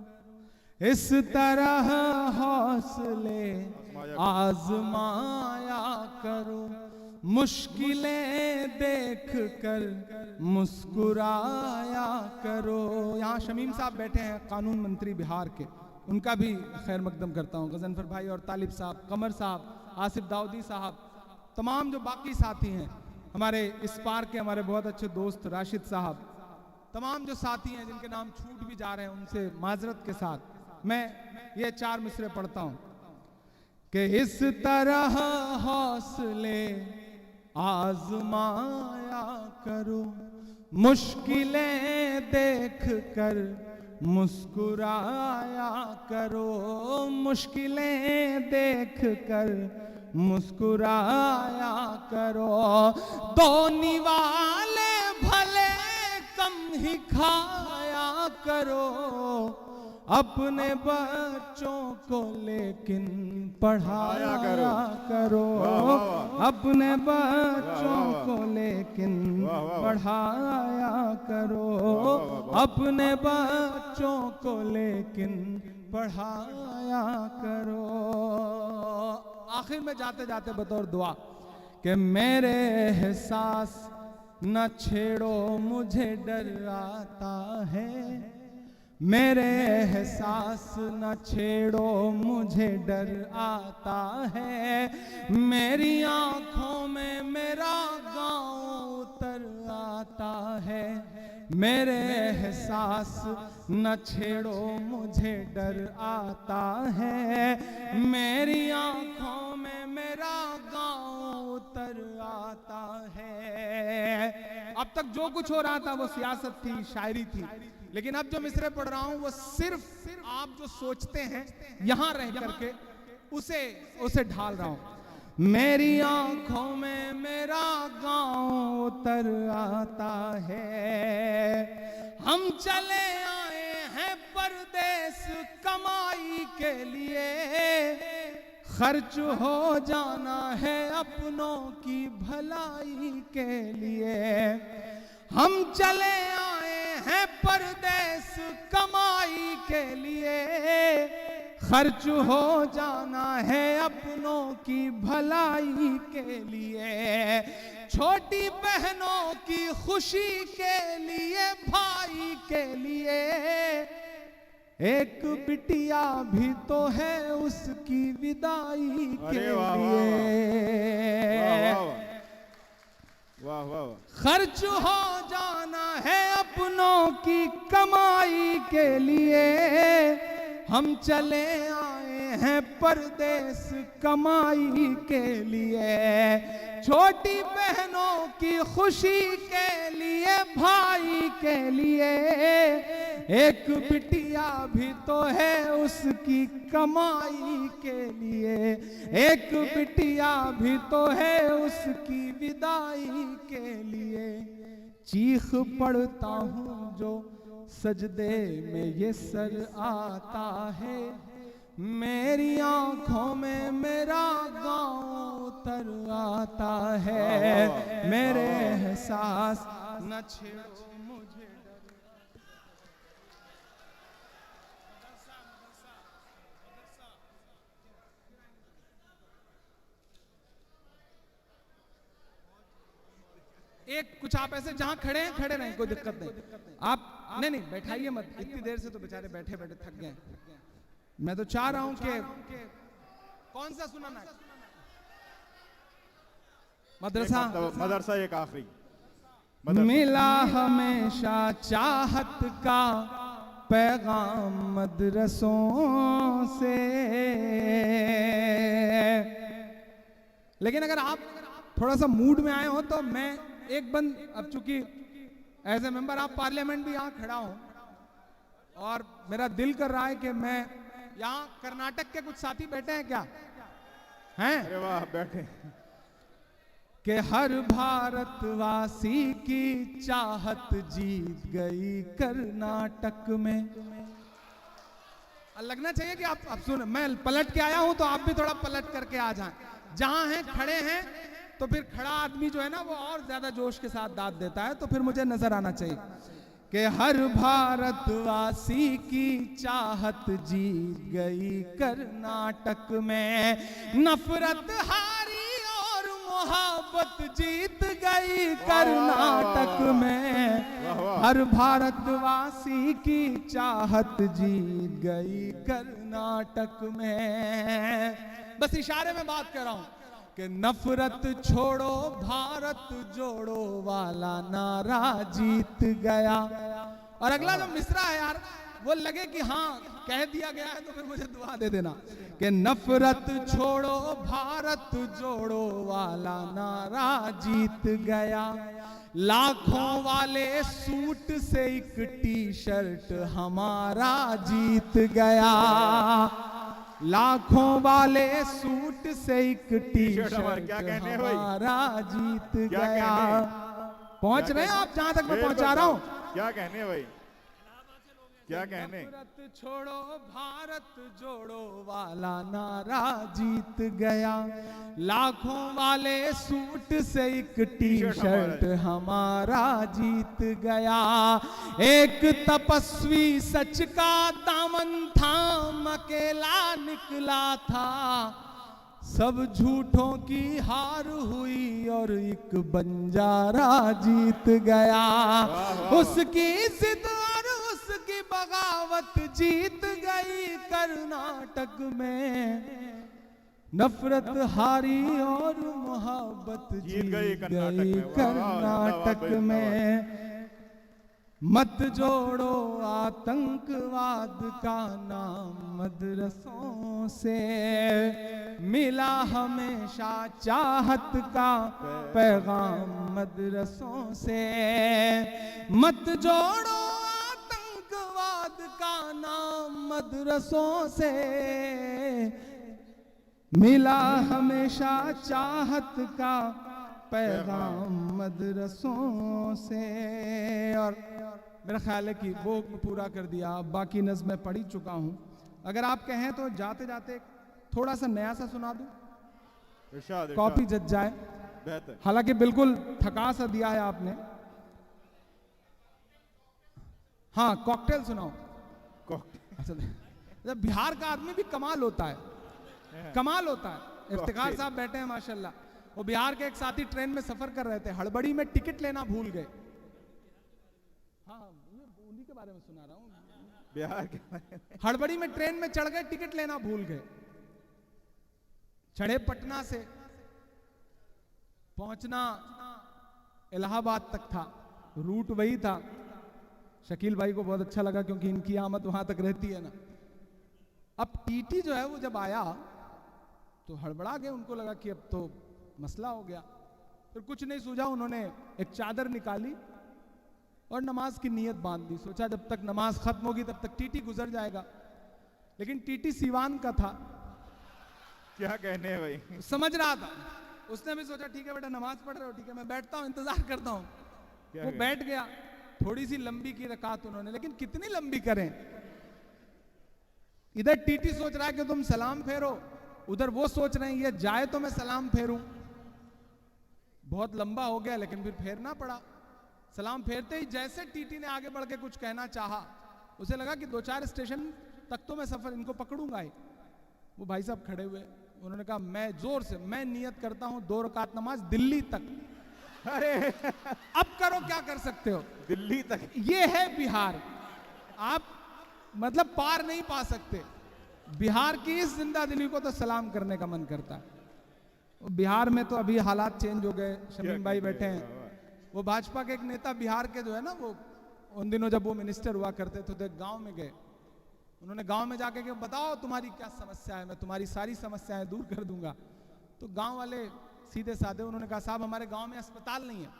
इस तरह हौसले आजमाया करो, मुश्किलें देख कर मुस्कुराया करो। यहाँ शमीम साहब बैठे हैं, कानून मंत्री बिहार के, उनका भी खैर मकदम करता हूँ, गजनफर भाई और तालिब साहब, कमर साहब, आसिफ दाऊदी साहब, तमाम जो बाकी साथी हैं, हमारे इस पार के हमारे बहुत अच्छे दोस्त राशिद साहब, तमाम जो साथी हैं जिनके नाम छूट भी जा रहे हैं, उनसे माजरत के साथ मैं ये 4 मिसरे पढ़ता हूँ कि इस तरह हौसले आजमाया करो, मुश्किलें देख कर मुस्कुराया करो, मुश्किलें देख कर मुस्कुराया करो। दो निवाले भले कम ही खाया करो, अपने बच्चों को लेकिन पढ़ाया करो, अपने बच्चों को लेकिन पढ़ाया करो, अपने बच्चों को लेकिन पढ़ाया करो। आखिर में जाते जाते बतौर दुआ कि मेरे एहसास न छेड़ो मुझे डर आता है, मेरे एहसास न छेड़ो मुझे डर आता है, मेरी आंखों में मेरा गाँव उतर आता है, मेरे एहसास न छेड़ो मुझे डर आता है, मेरी आंखों में मेरा गाँव उतर आता है। अब तक जो कुछ हो रहा था वो सियासत थी, शायरी थी, लेकिन अब जो मिसरे पढ़ रहा हूं वो सिर्फ आप जो सोचते हैं यहां रह करके उसे ढाल रहा हूं। मेरी आंखों में मेरा गांव उतर आता है, हम चले आए हैं परदेस कमाई के लिए, खर्च हो जाना है अपनों की भलाई के लिए, हम चले आए हैं परदेस कमाई के लिए, खर्च हो जाना है अपनों की भलाई के लिए, छोटी बहनों की खुशी के लिए, भाई के लिए, एक बिटिया भी तो है उसकी विदाई के लिए, वाह वाह, खर्च हो जाना है अपनों की कमाई के लिए, हम चले आए हैं परदेस कमाई के लिए, छोटी बहनों की खुशी के लिए, भाई के लिए, एक बिटिया भी तो है उसकी कमाई के लिए, एक बिटिया भी तो है उसकी विदाई के लिए, चीख पड़ता हूँ जो सजदे में ये सर आता है, मेरी आंखों में मेरा गाँव उतर आता है, मेरे एहसास न छेड़ो मुझे डर। एक कुछ आप ऐसे जहां खड़े हैं खड़े रहें, कोई दिक्कत नहीं, आप नहीं बैठाइए मत, इतनी देर से तो बेचारे बैठे बैठे थक गए। मैं तो चाह रहा हूं कि कौन सा सुनाना है? मदरसा एक आखिरी मिला हमेशा चाहत का पैगाम मदरसों से, लेकिन अगर आप थोड़ा सा मूड में आए हो तो मैं एक बंद, अब चूंकि as a member of parliament भी यहाँ खड़ा हूं और मेरा दिल कर रहा है कि मैं यहाँ, कर्नाटक के कुछ साथी बैठे हैं क्या? हैं? अरे वाह, बैठे। कि हर भारतवासी की चाहत जीत गई कर्नाटक में। लगना चाहिए कि आप सुन, मैं पलट के आया हूं तो आप भी थोड़ा पलट करके आ जाएं। जहां हैं खड़े हैं तो फिर खड़ा आदमी जो है ना वो और ज्यादा जोश के साथ दाद देता है, तो फिर मुझे नजर आना चाहिए कि हर भारतवासी की चाहत जीत गई कर्नाटक में, नफरत हारी और मोहब्बत जीत गई कर्नाटक में, हर भारतवासी की चाहत जीत गई कर्नाटक में। बस इशारे में बात कर रहा हूं कि नफरत छोड़ो भारत जोड़ो वाला नारा जीत गया। और अगला जो मिसरा है यार, वो लगे कि हाँ कह दिया गया है तो फिर मुझे दुआ दे देना कि नफरत छोड़ो भारत जोड़ो वाला नारा जीत गया। लाखों वाले सूट से एक टी शर्ट हमारा जीत गया। लाखों वाले सूट से एक टी शर्ट हमारा जीत गया। पहुंच रहे हैं आप जहां तक मैं पहुंचा रहा हूं? क्या कहने भाई, क्या कहने? नफरत छोड़ो भारत जोड़ो वाला नारा जीत गया। लाखों वाले सूट से एक टी शर्ट हमारा जीत गया। एक तपस्वी सच का दामन थाम अकेला निकला था, सब झूठों की हार हुई और एक बंजारा जीत गया। उसकी जिद और उसकी बगावत जीत गई कर्नाटक में, नफरत हारी और मोहब्बत जीत गई कर्नाटक में। मत जोड़ो आतंकवाद का नाम मदरसों से, मिला हमेशा चाहत का पैगाम मदरसों से। मत जोड़ो आतंकवाद का नाम मदरसों से, मिला हमेशा चाहत का पैगाम मदरसों से। और मेरा ख्याल है कि वो पूरा कर दिया, बाकी नज़्म मैं पढ़ ही चुका हूं। अगर आप कहें तो जाते जाते थोड़ा सा नया सा सुना दूं, कॉपी जज जाए। बेहतर। हालांकि बिल्कुल थका सा दिया है आपने। हाँ कॉकटेल सुनाओ। अच्छा, बिहार का आदमी भी कमाल होता है, कमाल होता है। इफ्तिखार साहब बैठे हैं माशाल्लाह, वो बिहार के एक साथी ट्रेन में सफर कर रहे थे, हड़बड़ी में टिकट लेना भूल गए। हाँ उन्हीं के बारे में सुना रहा हूँ, बिहार के बारे में। हड़बड़ी में ट्रेन में चढ़ गए, टिकट लेना भूल गए। चढ़े पटना से, पहुंचना इलाहाबाद तक था, रूट वही था। शकील भाई को बहुत अच्छा लगा क्योंकि इनकी आमद वहां तक रहती है ना। अब टीटी जो है वो जब आया तो हड़बड़ा गए, उनको लगा कि अब तो मसला हो गया। फिर कुछ नहीं सूझा, उन्होंने एक चादर निकाली और नमाज की नीयत बांध दी। सोचा जब तक नमाज खत्म होगी तब तक टीटी गुजर जाएगा। लेकिन टीटी सीवान का था, क्या कहने हैं भाई, समझ रहा था। उसने भी सोचा ठीक है बेटा नमाज पढ़ रहे हो, ठीक है मैं बैठता हूं, इंतजार करता हूं। वो बैठ गया। थोड़ी सी लंबी की रकात उन्होंने, लेकिन कितनी लंबी करें। इधर टीटी सोच रहा है कि तुम सलाम फेरो, उधर वो सोच रहे हैं ये जाए तो मैं सलाम फेरूं। बहुत लंबा हो गया लेकिन फिर फेरना पड़ा। सलाम फेरते ही जैसे टीटी ने आगे बढ़ के कुछ कहना चाहा, उसे लगा कि 2-4 स्टेशन तक तो मैं सफर इनको पकड़ूंगा ही। वो भाई साहब खड़े हुए, उन्होंने कहा मैं जोर से, मैं नियत करता हूं 2 रकात नमाज दिल्ली तक। अरे अब करो क्या कर सकते हो, दिल्ली तक। ये है बिहार, आप मतलब पार नहीं पा सकते। बिहार की इस जिंदा दिली को तो सलाम करने का मन करता है। बिहार में तो अभी हालात चेंज हो गए। शमीम भाई बैठे हैं, वो भाजपा के एक नेता बिहार के जो है ना, वो उन दिनों जब वो मिनिस्टर हुआ करते थे तो एक गांव में गए। उन्होंने गांव में जाके कि बताओ तुम्हारी क्या समस्या है, मैं तुम्हारी सारी समस्याएं दूर कर दूंगा। तो गांव वाले सीधे साधे, उन्होंने कहा साहब हमारे गांव में अस्पताल नहीं है।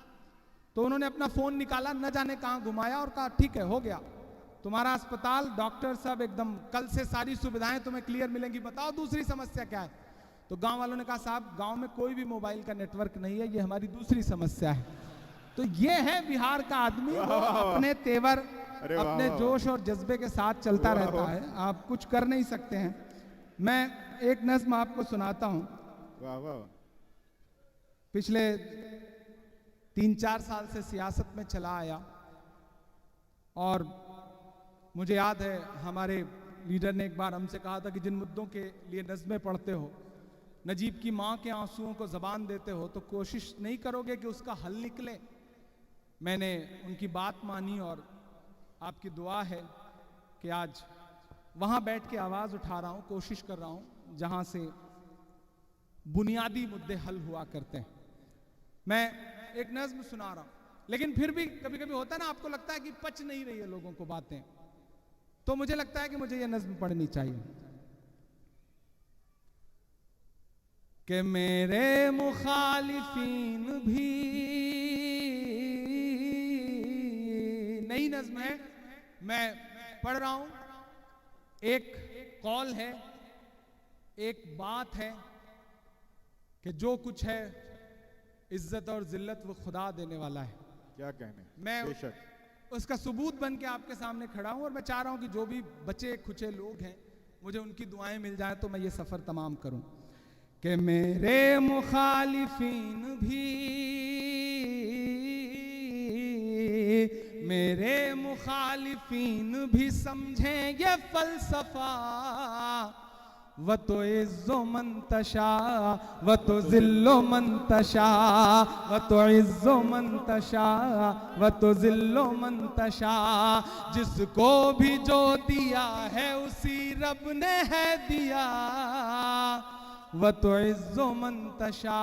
तो उन्होंने अपना फोन निकाला, न जाने कहां घुमाया और कहा ठीक है हो गया, तुम्हारा अस्पताल, डॉक्टर साहब एकदम कल से सारी सुविधाएं तुम्हें क्लियर मिलेंगी, बताओ दूसरी समस्या क्या है। तो गांव वालों ने कहा साहब गांव में कोई भी मोबाइल का नेटवर्क नहीं है, ये हमारी दूसरी समस्या है। तो ये है बिहार का आदमी, वो अपने तेवर, अपने जोश और जज्बे के साथ चलता रहता है, आप कुछ कर नहीं सकते हैं। मैं एक नज़्म आपको सुनाता हूं। वाह वाह। पिछले 3-4 साल से सियासत में चला आया और मुझे याद है हमारे लीडर ने एक बार हमसे कहा था कि जिन मुद्दों के लिए नज़्में पढ़ते हो नजीब की मां के आंसुओं को जबान देते हो तो कोशिश नहीं करोगे कि उसका हल निकले। मैंने उनकी बात मानी और आपकी दुआ है कि आज वहां बैठ के आवाज उठा रहा हूं, कोशिश कर रहा हूं जहां से बुनियादी मुद्दे हल हुआ करते हैं। मैं एक नज्म सुना रहा हूं, लेकिन फिर भी कभी कभी होता है ना, आपको लगता है कि पच नहीं रही है लोगों को बातें, तो मुझे लगता है कि मुझे यह नज्म पढ़नी चाहिए कि मेरे मुखालिफीन भी, नई नज्म है, मैं पढ़ रहा हूं। एक कौल है, एक बात है कि जो कुछ है इज्जत और जिल्लत वो खुदा देने वाला है। क्या कहने, मैं बेशक उसका सबूत बन के आपके सामने खड़ा हूं और मैं चाह रहा हूं कि जो भी बचे खुचे लोग हैं मुझे उनकी दुआएं मिल जाए तो मैं ये सफर तमाम करूं कि मेरे मुखालिफीन भी, मेरे मुखालिफीन भी समझें ये फलसफा, व तो इज्जो मंतशा व तो जिल्लो मंतशा, व तो इज्जो मंतशा व तो जिल्लो मंतशा, जिसको भी जो दिया है उसी रब ने है दिया, व तो इज्जो मंतशा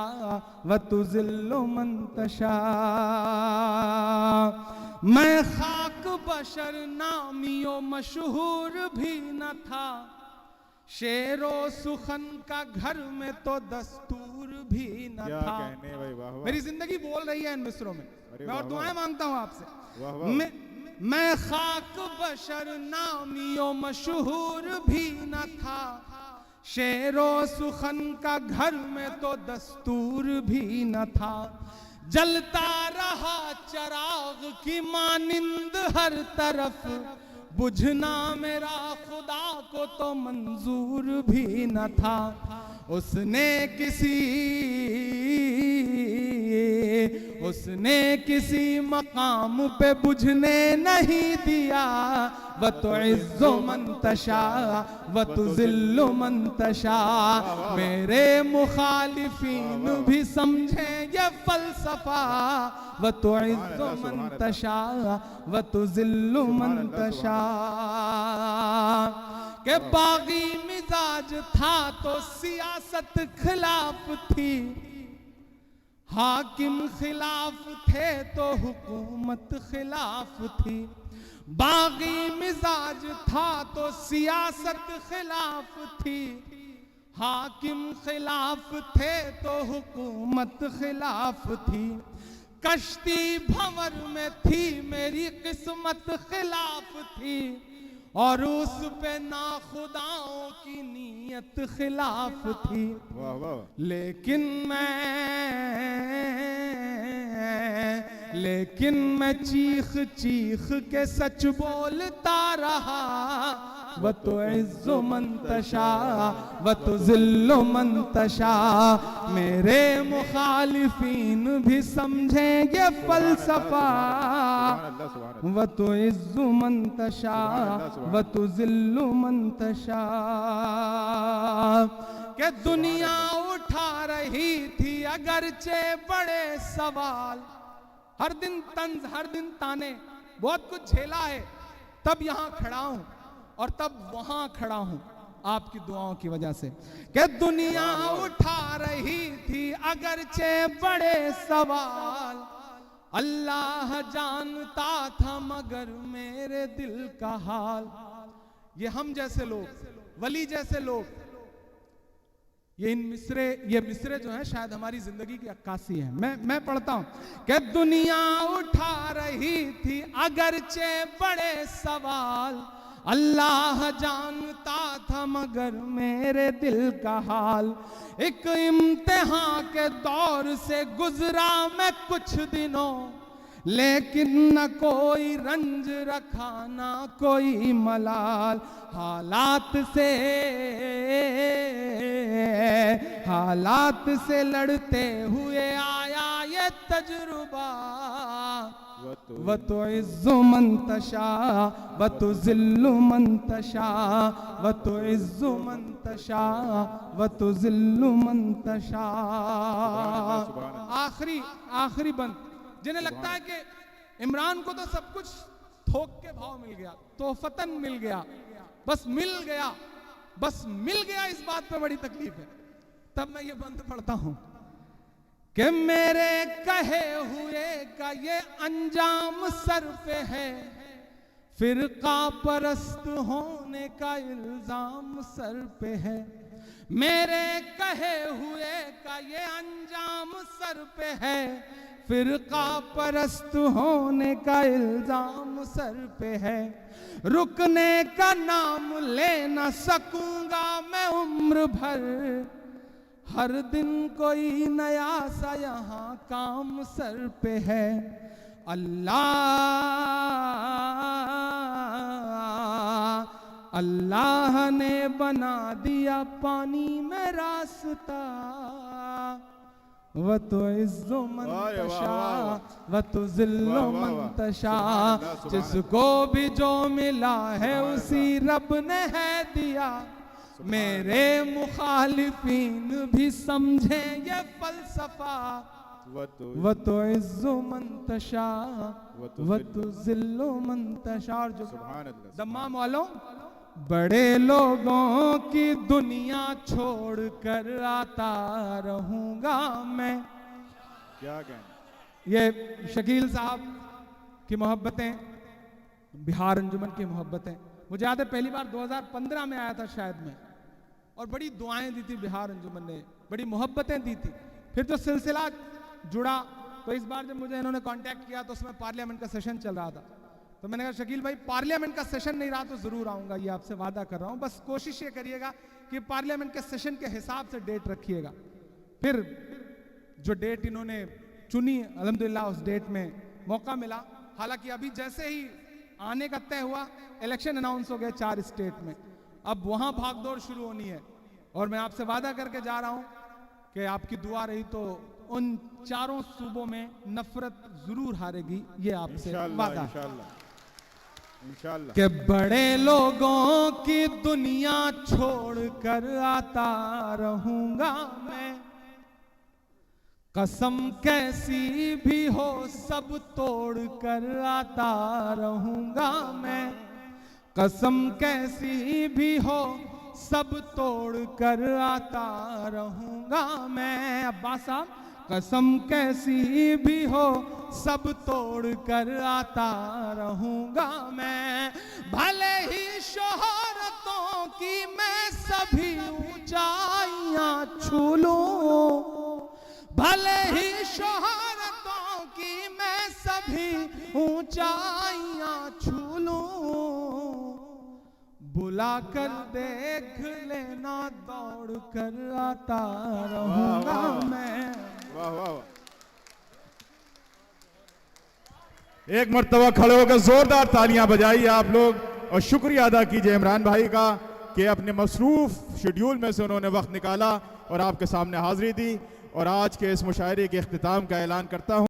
व तो जिल्लो मंतशा। मैं खाक बशर नामियों मशहूर भी न था, शेरो सुखन का घर में तो दस्तूर भी न क्या था। कहने भाई, वाह वाह। मेरी जिंदगी बोल रही है इन मिसरों में, मैं और दुआएं मांगता हूं आपसे। वाह वाह। मैं खाक बशर नामियों मशहूर भी न था, शेरो सुखन का घर में तो दस्तूर भी न था, जलता रहा चराग की मानिंद हर तरफ, बुझना मेरा खुदा को तो मंजूर भी न था, उसने किसी मकाम पे बुझने नहीं दिया, व तो इज्जो मंतशा व तो जिल्लो मंतशा। मेरे मुखालिफीन भी समझें ये फलसफा, व तो इज्जो मंतशा व तो जिल्लो मंतशा। के बागी मिजाज था तो सियासत खिलाफ थी, हाकिम खिलाफ थे तो हुकूमत खिलाफ थी, बागी मिजाज था तो सियासत खिलाफ थी, हाकिम खिलाफ थे तो हुकूमत खिलाफ थी, कश्ती भंवर में थी मेरी किस्मत खिलाफ थी, और उस पे नाखुदाओं की नीयत खिलाफ थी। वाह वाह। लेकिन मैं चीख चीख के सच बोलता रहा, व तो इज्जो मंतशा व तो जिल्लो मंतशा। मेरे मुखालिफीन भी समझें ये फलसफा, व तो इज्जो मंतशा व तो जिल्लो मंतशा। के दुनिया उठा रही थी अगरचे बड़े सवाल, हर दिन तंज हर दिन ताने, बहुत कुछ झेला है, तब यहां खड़ा हूं और तब वहां खड़ा हूं आपकी दुआओं की वजह से। कि दुनिया उठा रही थी अगरचे बड़े सवाल, अल्लाह जानता था मगर मेरे दिल का हाल। ये हम जैसे लोग, वली जैसे लोग, ये मिसरे जो है शायद हमारी जिंदगी की अक्कासी है। मैं पढ़ता हूं कि दुनिया उठा रही थी अगरचे बड़े सवाल, अल्लाह जानता था मगर मेरे दिल का हाल। एक इम्तिहान के दौर से गुजरा मैं कुछ दिनों, लेकिन न कोई रंज रखा ना कोई मलाल। हालात से लड़ते हुए आया ये तजुर्बा, वतुइज़्ज़ु मन तशा वतुज़िल्लु मन तशा वतुइज़्ज़ु मन तशा वतुज़िल्लु मन तशा। आखिरी बंद। जिन्हें लगता है कि इमरान को तो सब कुछ थोक के भाव मिल गया, तोहफतन मिल गया, बस मिल गया, इस बात पे बड़ी तकलीफ है, तब मैं ये बंद पढ़ता हूं कि मेरे कहे हुए का ये अंजाम सर पे है, फिरका परस्त होने का इल्जाम सर पे है। मेरे कहे हुए का ये अंजाम सर पे है, फिरका परस्त होने का इल्जाम सर पे है। रुकने का नाम ले न सकूंगा मैं उम्र भर, हर दिन कोई नया सा यहाँ काम सर पे है। अल्लाह ने बना दिया पानी में रास्ता, वतुइज़्ज़ु मन तशा वतुज़िल्लु मन तशा। जिसको भी जो मिला है उसी रब ने है दिया, मेरे मुखालिफीन भी समझे ये फलसफा। वतुइज़्ज़ु मन तशा वतुज़िल्लु मन तशा। जो दम्माम वालों, बड़े लोगों की दुनिया छोड़ कर आता रहूंगा मैं। क्या कहना। ये शकील साहब की मोहब्बतें, बिहार अंजुमन की मोहब्बतें। मुझे याद है पहली बार 2015 में आया था शायद मैं, और बड़ी दुआएं दी थी बिहार अंजुमन ने, बड़ी मोहब्बतें दी थी। फिर जो सिलसिला जुड़ा तो इस बार जब मुझे इन्होंने कांटेक्ट किया तो उसमें पार्लियामेंट का सेशन चल रहा था, तो मैंने कहा शकील भाई पार्लियामेंट का सेशन नहीं रहा तो जरूर आऊंगा, ये आपसे वादा कर रहा हूं। बस कोशिश ये करिएगा कि पार्लियामेंट के सेशन के हिसाब से डेट रखिएगा। फिर जो डेट इन्होंने चुनी अल्हम्दुलिल्लाह उस डेट में मौका मिला। हालांकि अभी जैसे ही आने का तय हुआ, इलेक्शन अनाउंस हो गए 4 स्टेट में, अब वहां भागदौड़ शुरू होनी है। और मैं आपसे वादा करके जा रहा हूं कि आपकी दुआ रही तो उन 4 सूबों में नफरत जरूर हारेगी, ये आपसे वादा। इंशाअल्लाह। कि बड़े लोगों की दुनिया छोड़ कर आता रहूंगा मैं, कसम कैसी भी हो सब तोड़ कर आता रहूंगा मैं। कसम कैसी भी हो सब तोड़ कर आता रहूंगा मैं। अब्बास साहब, कसम कैसी भी हो सब तोड़ कर आता रहूंगा मैं। भले ही शोहरतों की मैं सभी ऊंचाइयां छू लूं, भले ही शोहरतों की मैं सभी ऊंचाइयां छू लूं, बुला कर देख लेना दौड़ कर आता रहूंगा मैं। वाह वाह वाह। एक मर्तबा खड़े होकर जोरदार तालियां बजाइए आप लोग, और शुक्रिया अदा कीजिए इमरान भाई का कि अपने मसरूफ शेड्यूल में से उन्होंने वक्त निकाला और आपके सामने हाजिरी दी। और आज के इस मुशायरे के इख्तिताम का ऐलान करता हूं।